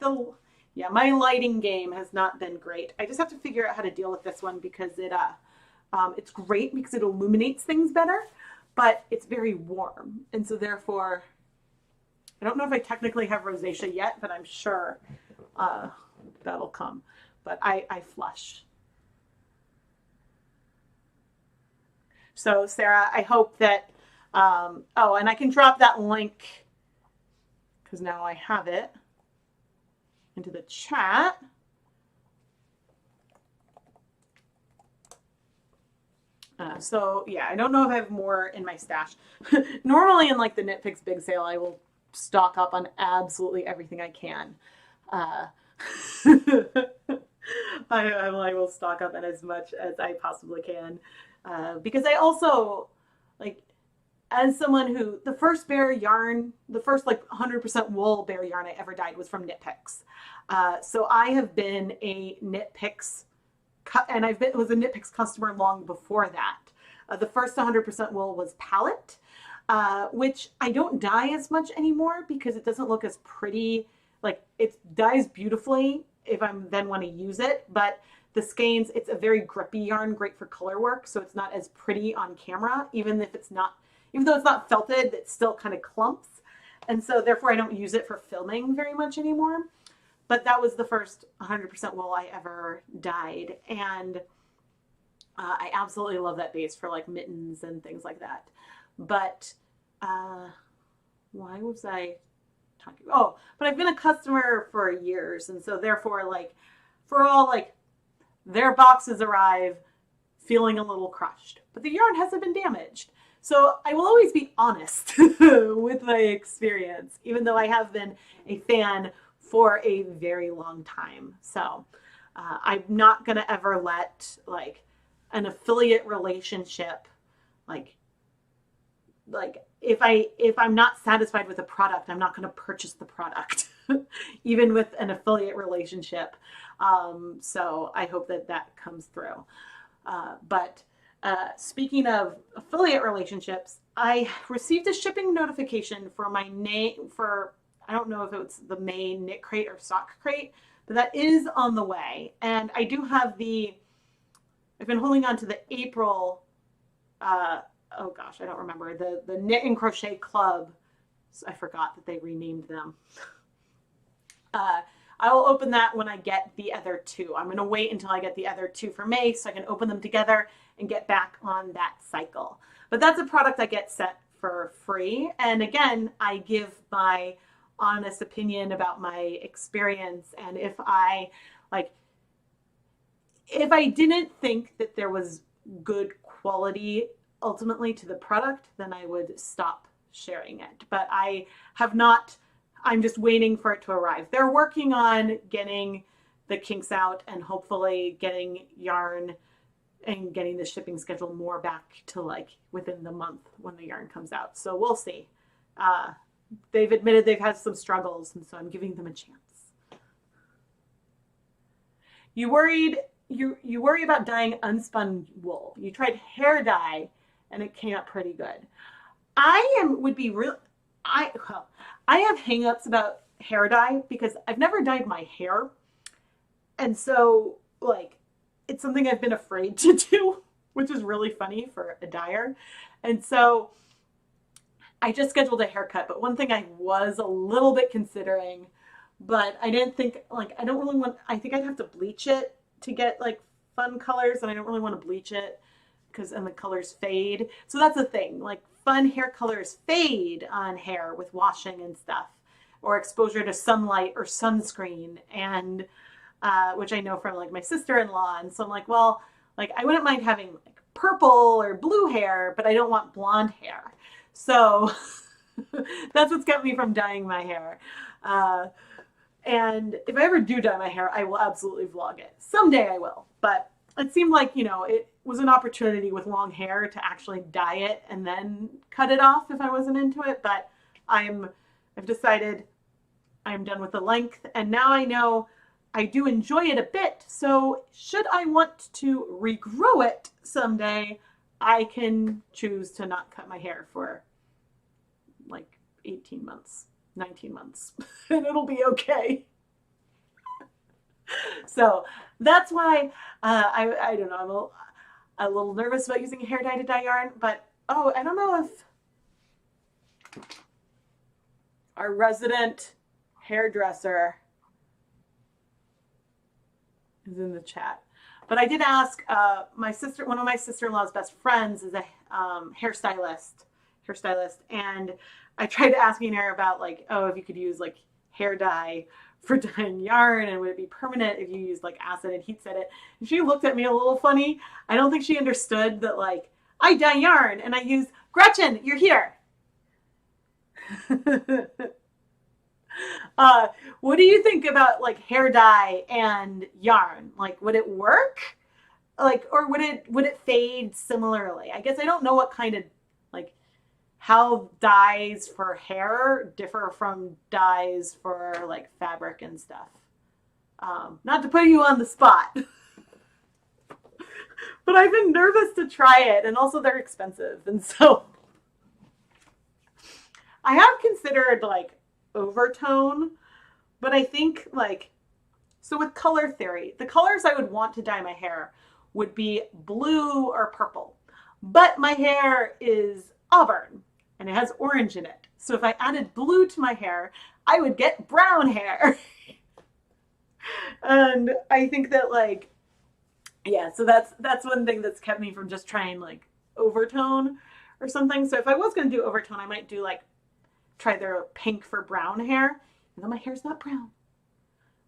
my lighting game has not been great. I just have to figure out how to deal with this one because it's great because it illuminates things better, but it's very warm. And so therefore, I don't know if I technically have rosacea yet, but I'm sure that'll come. But I flush. So Sarah, I hope that, oh, and I can drop that link because now I have it into the chat. So yeah, I don't know if I have more in my stash. Normally in like the Nitpicks big sale, I will stock up on absolutely everything I can. I will stock up on as much as I possibly can. Because I also, like, as someone who, the first bear yarn, the first like 100% wool bear yarn I ever dyed was from Nitpicks. So I have been a Nitpicks, and was a Nitpicks customer long before that. The first 100% wool was Palette, which I don't dye as much anymore because it doesn't look as pretty. Like, it dyes beautifully if I then want to use it, but the skeins, it's a very grippy yarn, great for color work, so it's not as pretty on camera, even though it's not felted, it still kind of clumps. And so therefore I don't use it for filming very much anymore. But that was the first 100% wool I ever dyed. And I absolutely love that base for like mittens and things like that. But why was I talking? Oh, but I've been a customer for years. And so therefore, like, for all like their boxes arrive feeling a little crushed, but the yarn hasn't been damaged. So I will always be honest with my experience, even though I have been a fan for a very long time. So I'm not going to ever let like an affiliate relationship, like if I'm not satisfied with a product, I'm not going to purchase the product, even with an affiliate relationship. So I hope that comes through. But speaking of affiliate relationships, I received a shipping notification for my name for, I don't know if it was the May knit crate or sock crate, but that is on the way. And I do have I've been holding on to the April, oh gosh, I don't remember, the Knit and Crochet Club. I forgot that they renamed them. I will open that when I get the other two. I'm going to wait until I get the other two for May so I can open them together and get back on that cycle. But that's a product I get set for free. And again, I give my honest opinion about my experience. And if I didn't think that there was good quality ultimately to the product, then I would stop sharing it. But I have not. I'm just waiting for it to arrive. They're working on getting the kinks out and hopefully getting yarn and getting the shipping schedule more back to like within the month when the yarn comes out. So we'll see. They've admitted they've had some struggles, and so I'm giving them a chance. You worried you worry about dyeing unspun wool. You tried hair dye and it came out pretty good. I have hangups about hair dye because I've never dyed my hair. And so like it's something I've been afraid to do, which is really funny for a dyer. And so I just scheduled a haircut, but one thing I was a little bit considering, but I didn't think, like, I don't really want, I think I'd have to bleach it to get like fun colors, and I don't really want to bleach it because and the colors fade. So that's the thing, like fun hair colors fade on hair with washing and stuff, or exposure to sunlight or sunscreen, and which I know from like my sister-in-law. And so I'm like, well, like I wouldn't mind having like purple or blue hair, but I don't want blonde hair. So that's what's kept me from dyeing my hair. And if I ever do dye my hair, I will absolutely vlog it. Someday I will. But it seemed like, you know, it was an opportunity with long hair to actually dye it and then cut it off if I wasn't into it. But I've decided I'm done with the length. And now I know I do enjoy it a bit. So should I want to regrow it someday, I can choose to not cut my hair for like 18 months, 19 months, and it'll be okay. So that's why I don't know, I'm a little nervous about using hair dye to dye yarn, but oh, I don't know if our resident hairdresser is in the chat. But I did ask my sister, one of my sister-in-law's best friends is a hairstylist, and I tried asking her about like, oh, if you could use like hair dye for dyeing yarn, and would it be permanent if you used like acid and heat set it? And she looked at me a little funny. I don't think she understood that like I dye yarn and I use Gretchen. You're here. What do you think about like hair dye and yarn? Like, would it work? Like, or would it fade similarly? I guess I don't know what kind of like how dyes for hair differ from dyes for like fabric and stuff. Not to put you on the spot, but I've been nervous to try it, and also they're expensive, and so I have considered like overtone, but I think like, so with color theory, the colors I would want to dye my hair would be blue or purple, but my hair is auburn and it has orange in it. So if I added blue to my hair, I would get brown hair. And I think that like, yeah, so that's one thing that's kept me from just trying like overtone or something. So if I was going to do overtone, I might do like try their pink for brown hair. And though my hair's not brown,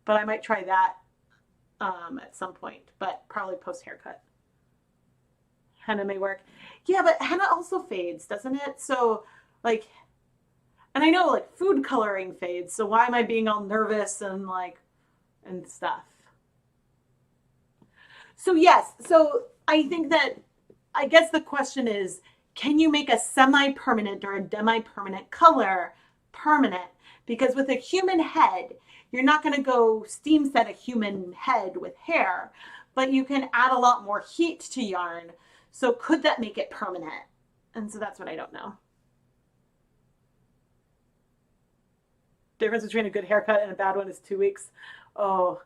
but I might try that at some point, but probably post haircut. Henna may work. Yeah, but henna also fades, doesn't it? So like, and I know like food coloring fades, so why am I being all nervous and like, and stuff? So yes, so I think that, I guess the question is, can you make a semi-permanent or a demi-permanent color permanent? Because with a human head, you're not going to go steam set a human head with hair, but you can add a lot more heat to yarn. So could that make it permanent? And so that's what I don't know. Difference between a good haircut and a bad one is 2 weeks. Oh,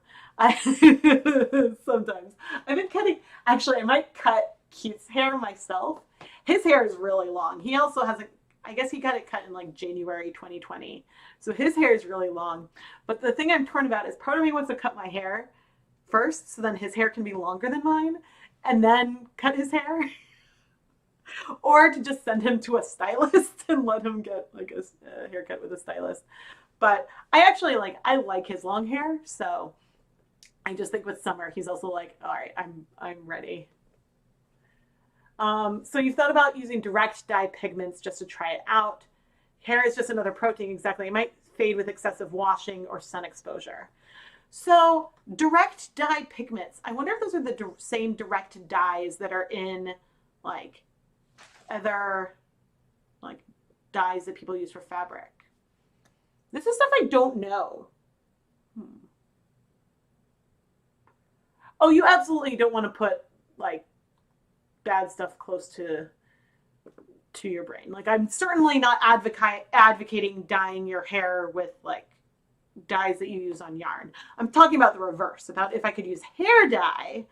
sometimes. I've been cutting, actually I might cut Keith's hair myself. His hair is really long. He also has I guess he got it cut in like January 2020. So his hair is really long. But the thing I'm torn about is part of me wants to cut my hair first, so then his hair can be longer than mine, and then cut his hair. Or to just send him to a stylist and let him get like a haircut with a stylist. But I like his long hair, so I just think with summer he's also like, all right, I'm ready. So you've thought about using direct dye pigments just to try it out. Hair is just another protein, exactly. It might fade with excessive washing or sun exposure. So direct dye pigments, I wonder if those are the same direct dyes that are in like other like dyes that people use for fabric. This is stuff I don't know. Oh, you absolutely don't want to put like bad stuff close to your brain. Like I'm certainly not advocating dyeing your hair with like dyes that you use on yarn. I'm talking about the reverse, about if I could use hair dye,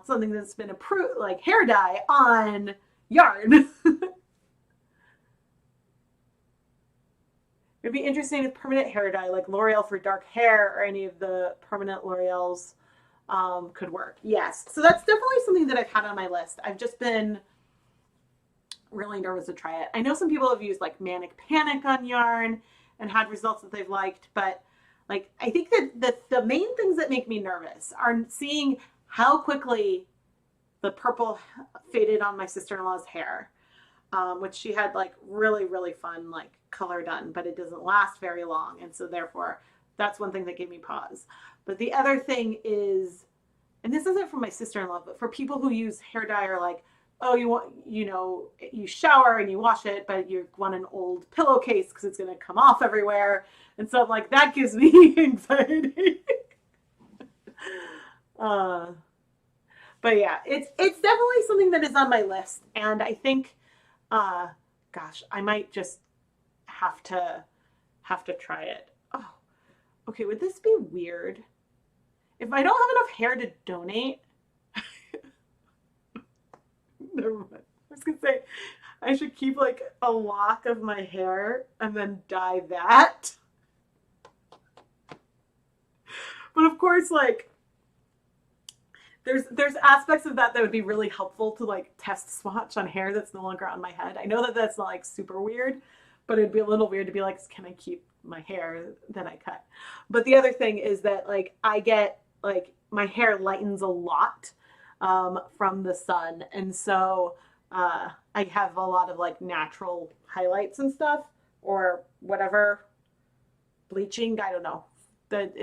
something that's been approved, like hair dye on yarn. It'd be interesting if permanent hair dye, like L'Oreal for dark hair or any of the permanent L'Oreals, could work. Yes. So that's definitely something that I've had on my list. I've just been really nervous to try it. I know some people have used like Manic Panic on yarn and had results that they've liked, but like I think that the main things that make me nervous are seeing how quickly the purple faded on my sister-in-law's hair, which she had like really, really fun like color done, but it doesn't last very long. And so therefore that's one thing that gave me pause. But the other thing is, and this isn't for my sister-in-law, but for people who use hair dye or like, oh, you want, you know, you shower and you wash it, but you want an old pillowcase because it's going to come off everywhere. And so I'm like, that gives me anxiety. But yeah, it's definitely something that is on my list. And I think, gosh, I might just have to try it. Oh, okay. Would this be weird if I don't have enough hair to donate? Never mind. I was gonna say I should keep like a lock of my hair and then dye that. But of course, like there's aspects of that would be really helpful to like test swatch on hair that's no longer on my head. I know that that's not like super weird, but it'd be a little weird to be like, can I keep my hair that I cut? But the other thing is that like I get like my hair lightens a lot from the sun, and so I have a lot of like natural highlights and stuff or whatever, bleaching, I don't know, that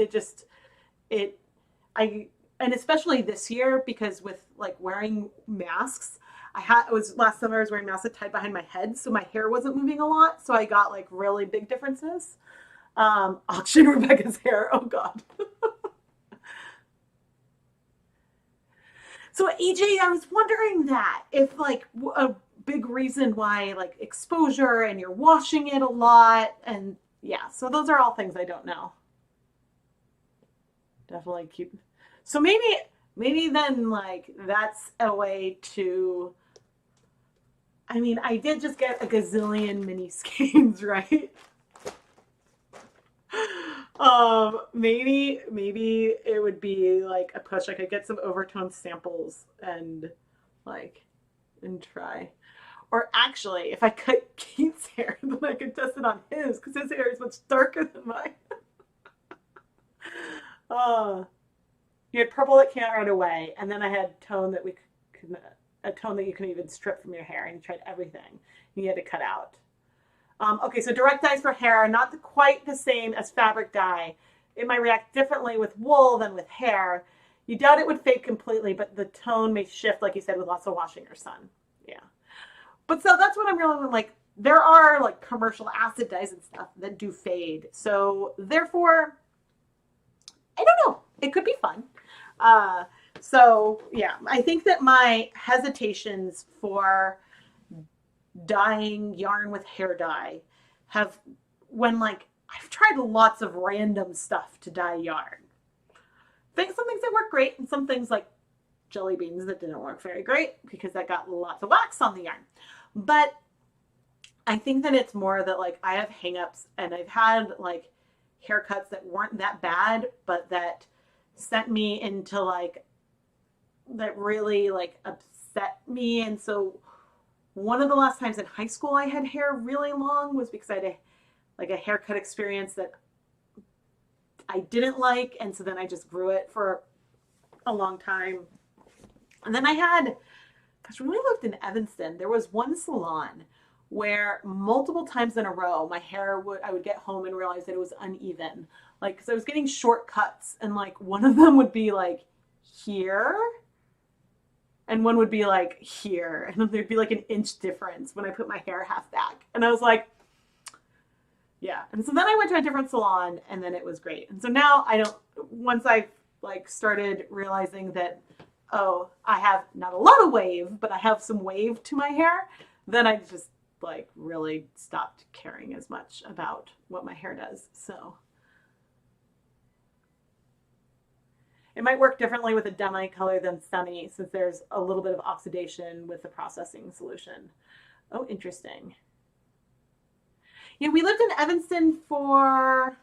and especially this year, because with like wearing masks, last summer I was wearing masks tied behind my head, so my hair wasn't moving a lot, so I got like really big differences. Auction Rebecca's hair, oh god. So AJ, I was wondering that if like a big reason why like exposure and you're washing it a lot, and yeah, so those are all things I don't know. Definitely keep. So maybe then like that's a way to. I mean, I did just get a gazillion mini skeins, right? Maybe it would be like a push. I could get some overtone samples and try. Or actually, if I cut Keith's hair, then I could test it on his, because his hair is much darker than mine. You had purple that can't run away, and then I had tone that a tone that you can even strip from your hair, and you tried everything. You had to cut out. Okay, so direct dyes for hair are not quite the same as fabric dye. It might react differently with wool than with hair. You doubt it would fade completely, but the tone may shift, like you said, with lots of washing or sun. Yeah. But so that's what I'm really like. There are like commercial acid dyes and stuff that do fade. So therefore, I don't know. It could be fun. So yeah, I think that my hesitations for dyeing yarn with hair dye have, when like I've tried lots of random stuff to dye yarn. Some things that work great, and some things like jelly beans that didn't work very great because that got lots of wax on the yarn. But I think that it's more that like I have hangups, and I've had like haircuts that weren't that bad, but that sent me into like, that really like upset me. And so one of the last times in high school I had hair really long was because I had a haircut experience that I didn't like, and so then I just grew it for a long time. And then I had, gosh, when I lived in Evanston, there was one salon where multiple times in a row my hair I would get home and realize that it was uneven, like because I was getting short cuts, and like one of them would be like here and one would be like here, and then there'd be like an inch difference when I put my hair half back, and I was like, yeah. And so then I went to a different salon, and then it was great. And so now I don't, once I've like started realizing that, oh, I have not a lot of wave, but I have some wave to my hair, then I just like really stopped caring as much about what my hair does. So it might work differently with a demi color than semi, since there's a little bit of oxidation with the processing solution. Oh, interesting. Yeah, we lived in Evanston from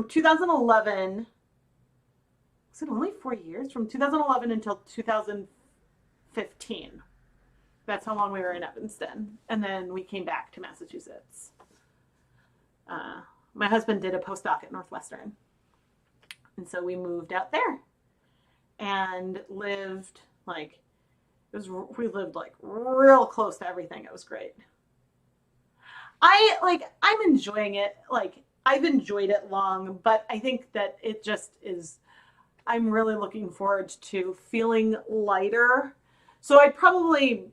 2011. Was it only 4 years? From 2011 until 2015. That's how long we were in Evanston. And then we came back to Massachusetts. My husband did a postdoc at Northwestern. And so we moved out there and lived like, we lived like real close to everything. It was great. I'm enjoying it. Like, I've enjoyed it long, but I think that it just is, I'm really looking forward to feeling lighter. So I'd probably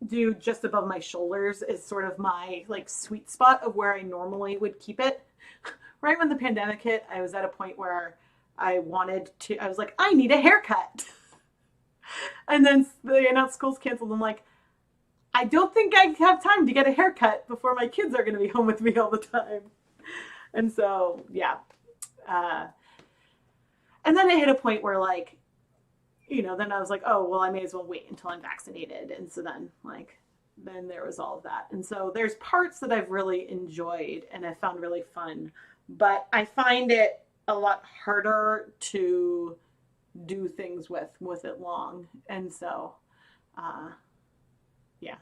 do just above my shoulders is sort of my like sweet spot of where I normally would keep it. Right when the pandemic hit, I was at a point where I was like, I need a haircut. And then they announced school's canceled. I'm like, I don't think I have time to get a haircut before my kids are going to be home with me all the time. And so, yeah. And then it hit a point where like, then I was like, oh, well, I may as well wait until I'm vaccinated. And so then there was all of that. And so there's parts that I've really enjoyed and I found really fun, but I find it a lot harder to do things with it long. And so, yeah.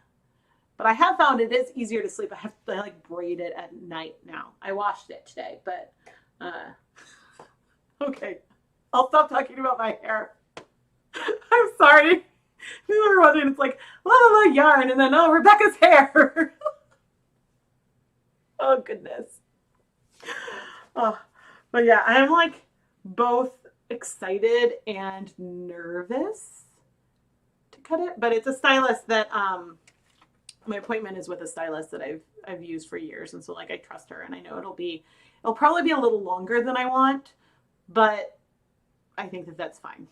But I have found it is easier to sleep. I like braid it at night now. I washed it today, but okay. I'll stop talking about my hair. I'm sorry. People are wondering, it's like, la la la yarn, and then, oh, Rebecca's hair. Oh, goodness. Oh, but yeah, I'm like both excited and nervous to cut it, but it's a stylist that, my appointment is with a stylist that I've used for years. And so like, I trust her and I know it'll probably be a little longer than I want, but I think that that's fine.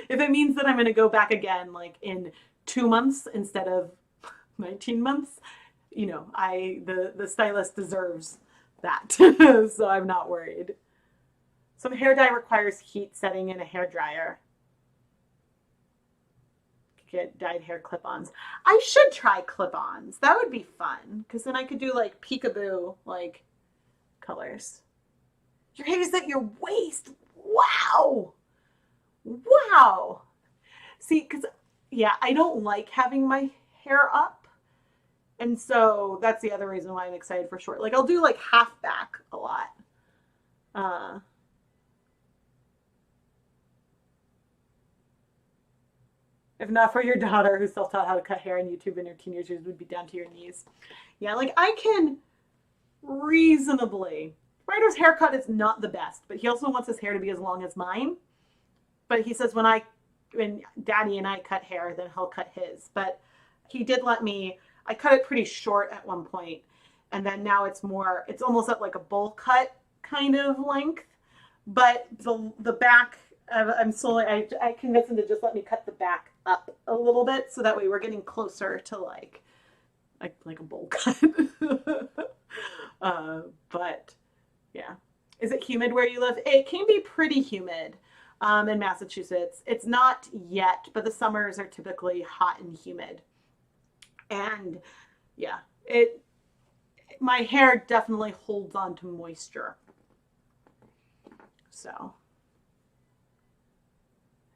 If it means that I'm going to go back again, like in 2 months instead of 19 months, the stylist deserves that. So I'm not worried. Some hair dye requires heat setting in a hair dryer. Get dyed hair clip-ons. I should try clip-ons. That would be fun because then I could do like peekaboo like colors. Your hair is at your waist. Wow. Wow. See, because yeah, I don't like having my hair up. And so that's the other reason why I'm excited for short. Like I'll do like half back a lot. If not for your daughter who self-taught how to cut hair on YouTube in her teenage years, would be down to your knees. Yeah, like I can reasonably. Ryder's haircut is not the best, but he also wants his hair to be as long as mine. But he says when Daddy and I cut hair, then he'll cut his. But he did let me, I cut it pretty short at one point, and then now it's almost at like a bowl cut kind of length. But the back, I convinced him to just let me cut the back up a little bit, so that way we're getting closer to like a bowl cut. But yeah. Is it humid where you live? It can be pretty humid in Massachusetts. It's not yet, but the summers are typically hot and humid. And yeah, my hair definitely holds on to moisture. So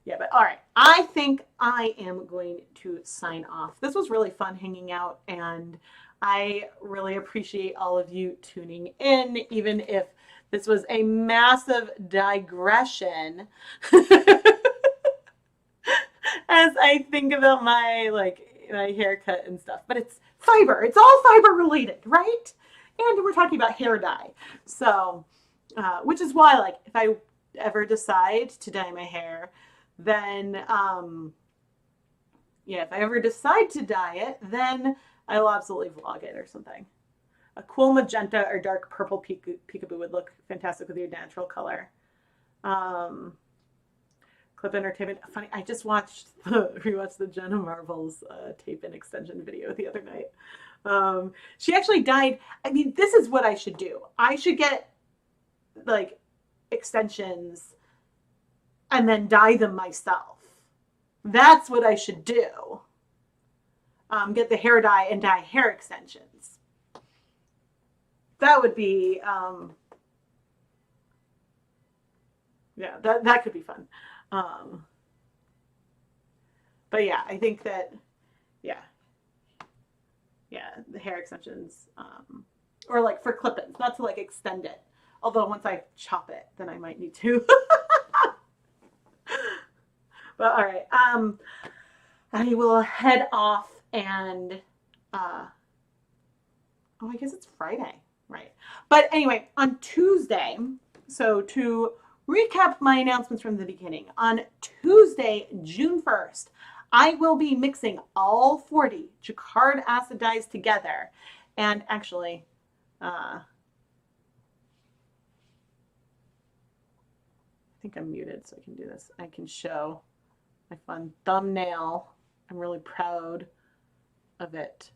yeah, but all right. I think I am going to sign off. This was really fun hanging out, and I really appreciate all of you tuning in, even if this was a massive digression as I think about my haircut and stuff. But it's fiber. It's all fiber related, right? And we're talking about hair dye. So, which is why, like, if I ever decide to dye my hair, then, yeah, if I ever decide to dye it, then I will absolutely vlog it or something. A cool magenta or dark purple peekaboo would look fantastic with your natural color. Clip entertainment. Funny, I just rewatched the Jenna Marbles tape-in extension video the other night. She actually dyed. I mean, this is what I should do. I should get like extensions and then dye them myself. That's what I should do. Get the hair dye and dye hair extensions. That would be, yeah, that could be fun. But yeah, I think that, yeah, the hair extensions, or like for clip-ins, not to like extend it. Although once I chop it, then I might need to. But all right, I will head off and, oh, I guess it's Friday, right? But anyway, on Tuesday, so to recap my announcements from the beginning, on Tuesday, June 1st, I will be mixing all 40 Jacquard acid dyes together. And actually, I think I'm muted so I can do this. I can show my fun thumbnail. I'm really proud of it.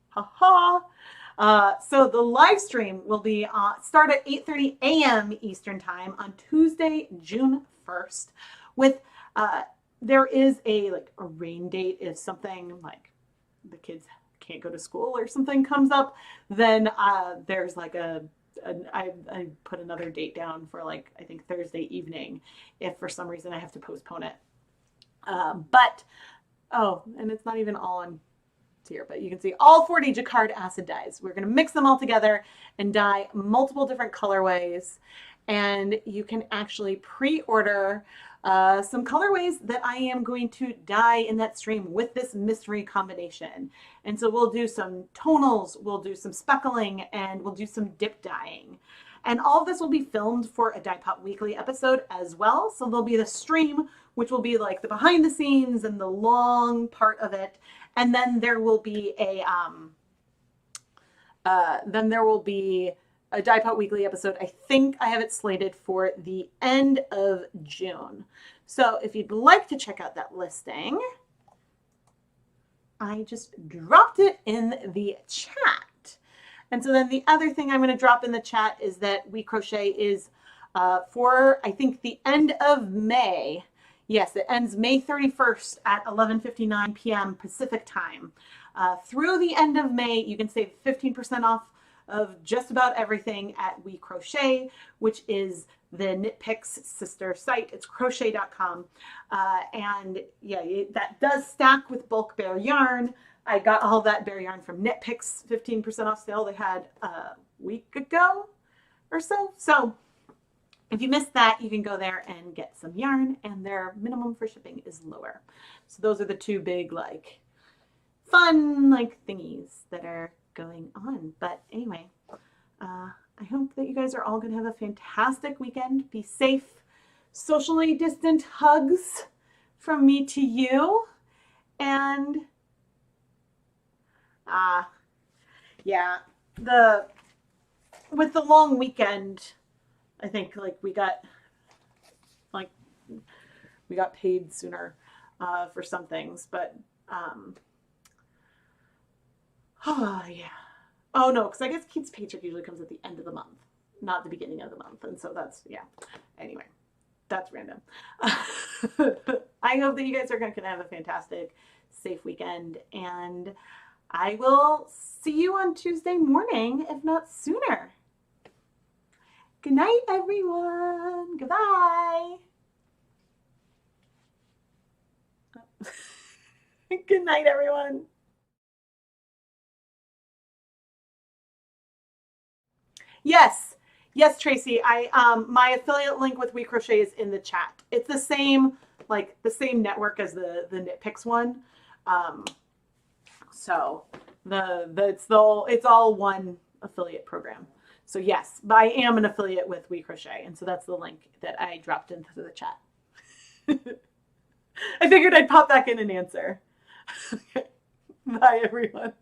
Ha ha! So the live stream will be start at 8:30 a.m. Eastern Time on Tuesday, June 1st. With there is a rain date. If something like the kids can't go to school or something comes up, then there's like I put another date down for I think Thursday evening if for some reason I have to postpone it. But oh, and it's not even all on here, but you can see all 40 Jacquard acid dyes. We're going to mix them all together and dye multiple different colorways, and you can actually pre-order some colorways that I am going to dye in that stream with this mystery combination. And so we'll do some tonals, we'll do some speckling, and we'll do some dip dyeing. And all of this will be filmed for a Dye Pot Weekly episode as well. So there'll be the stream, which will be like the behind the scenes and the long part of it. And then there will be a Dye Pot Weekly episode. I think I have it slated for the end of June. So if you'd like to check out that listing, I just dropped it in the chat. And so then the other thing I'm going to drop in the chat is that We Crochet is for, I think, the end of May. Yes, it ends May 31st at 11:59 p.m. Pacific time. Through the end of May, you can save 15% off of just about everything at We Crochet, which is the Nitpicks sister site. It's crochet.com. And yeah, that does stack with bulk bare yarn. I got all that bare yarn from Nitpicks 15% off sale they had a week ago or so. So if you missed that, you can go there and get some yarn, and their minimum for shipping is lower. So those are the two big fun thingies that are going on. But anyway, I hope that you guys are all going to have a fantastic weekend. Be safe. Socially distant hugs from me to you. And yeah, with the long weekend, I think we got paid sooner for some things, but oh yeah. Oh no, because I guess Keith's paycheck usually comes at the end of the month, not the beginning of the month. And so that's, yeah. Anyway, that's random. I hope that you guys are going to have a fantastic, safe weekend. And I will see you on Tuesday morning, if not sooner. Good night, everyone. Goodbye. Good night, everyone. Yes, Tracy. My affiliate link with We Crochet is in the chat. It's the same, the same network as the Nitpicks one. So it's all one affiliate program. So yes, but I am an affiliate with We Crochet, and so that's the link that I dropped into the chat. I figured I'd pop back in and answer. Okay. Bye, everyone.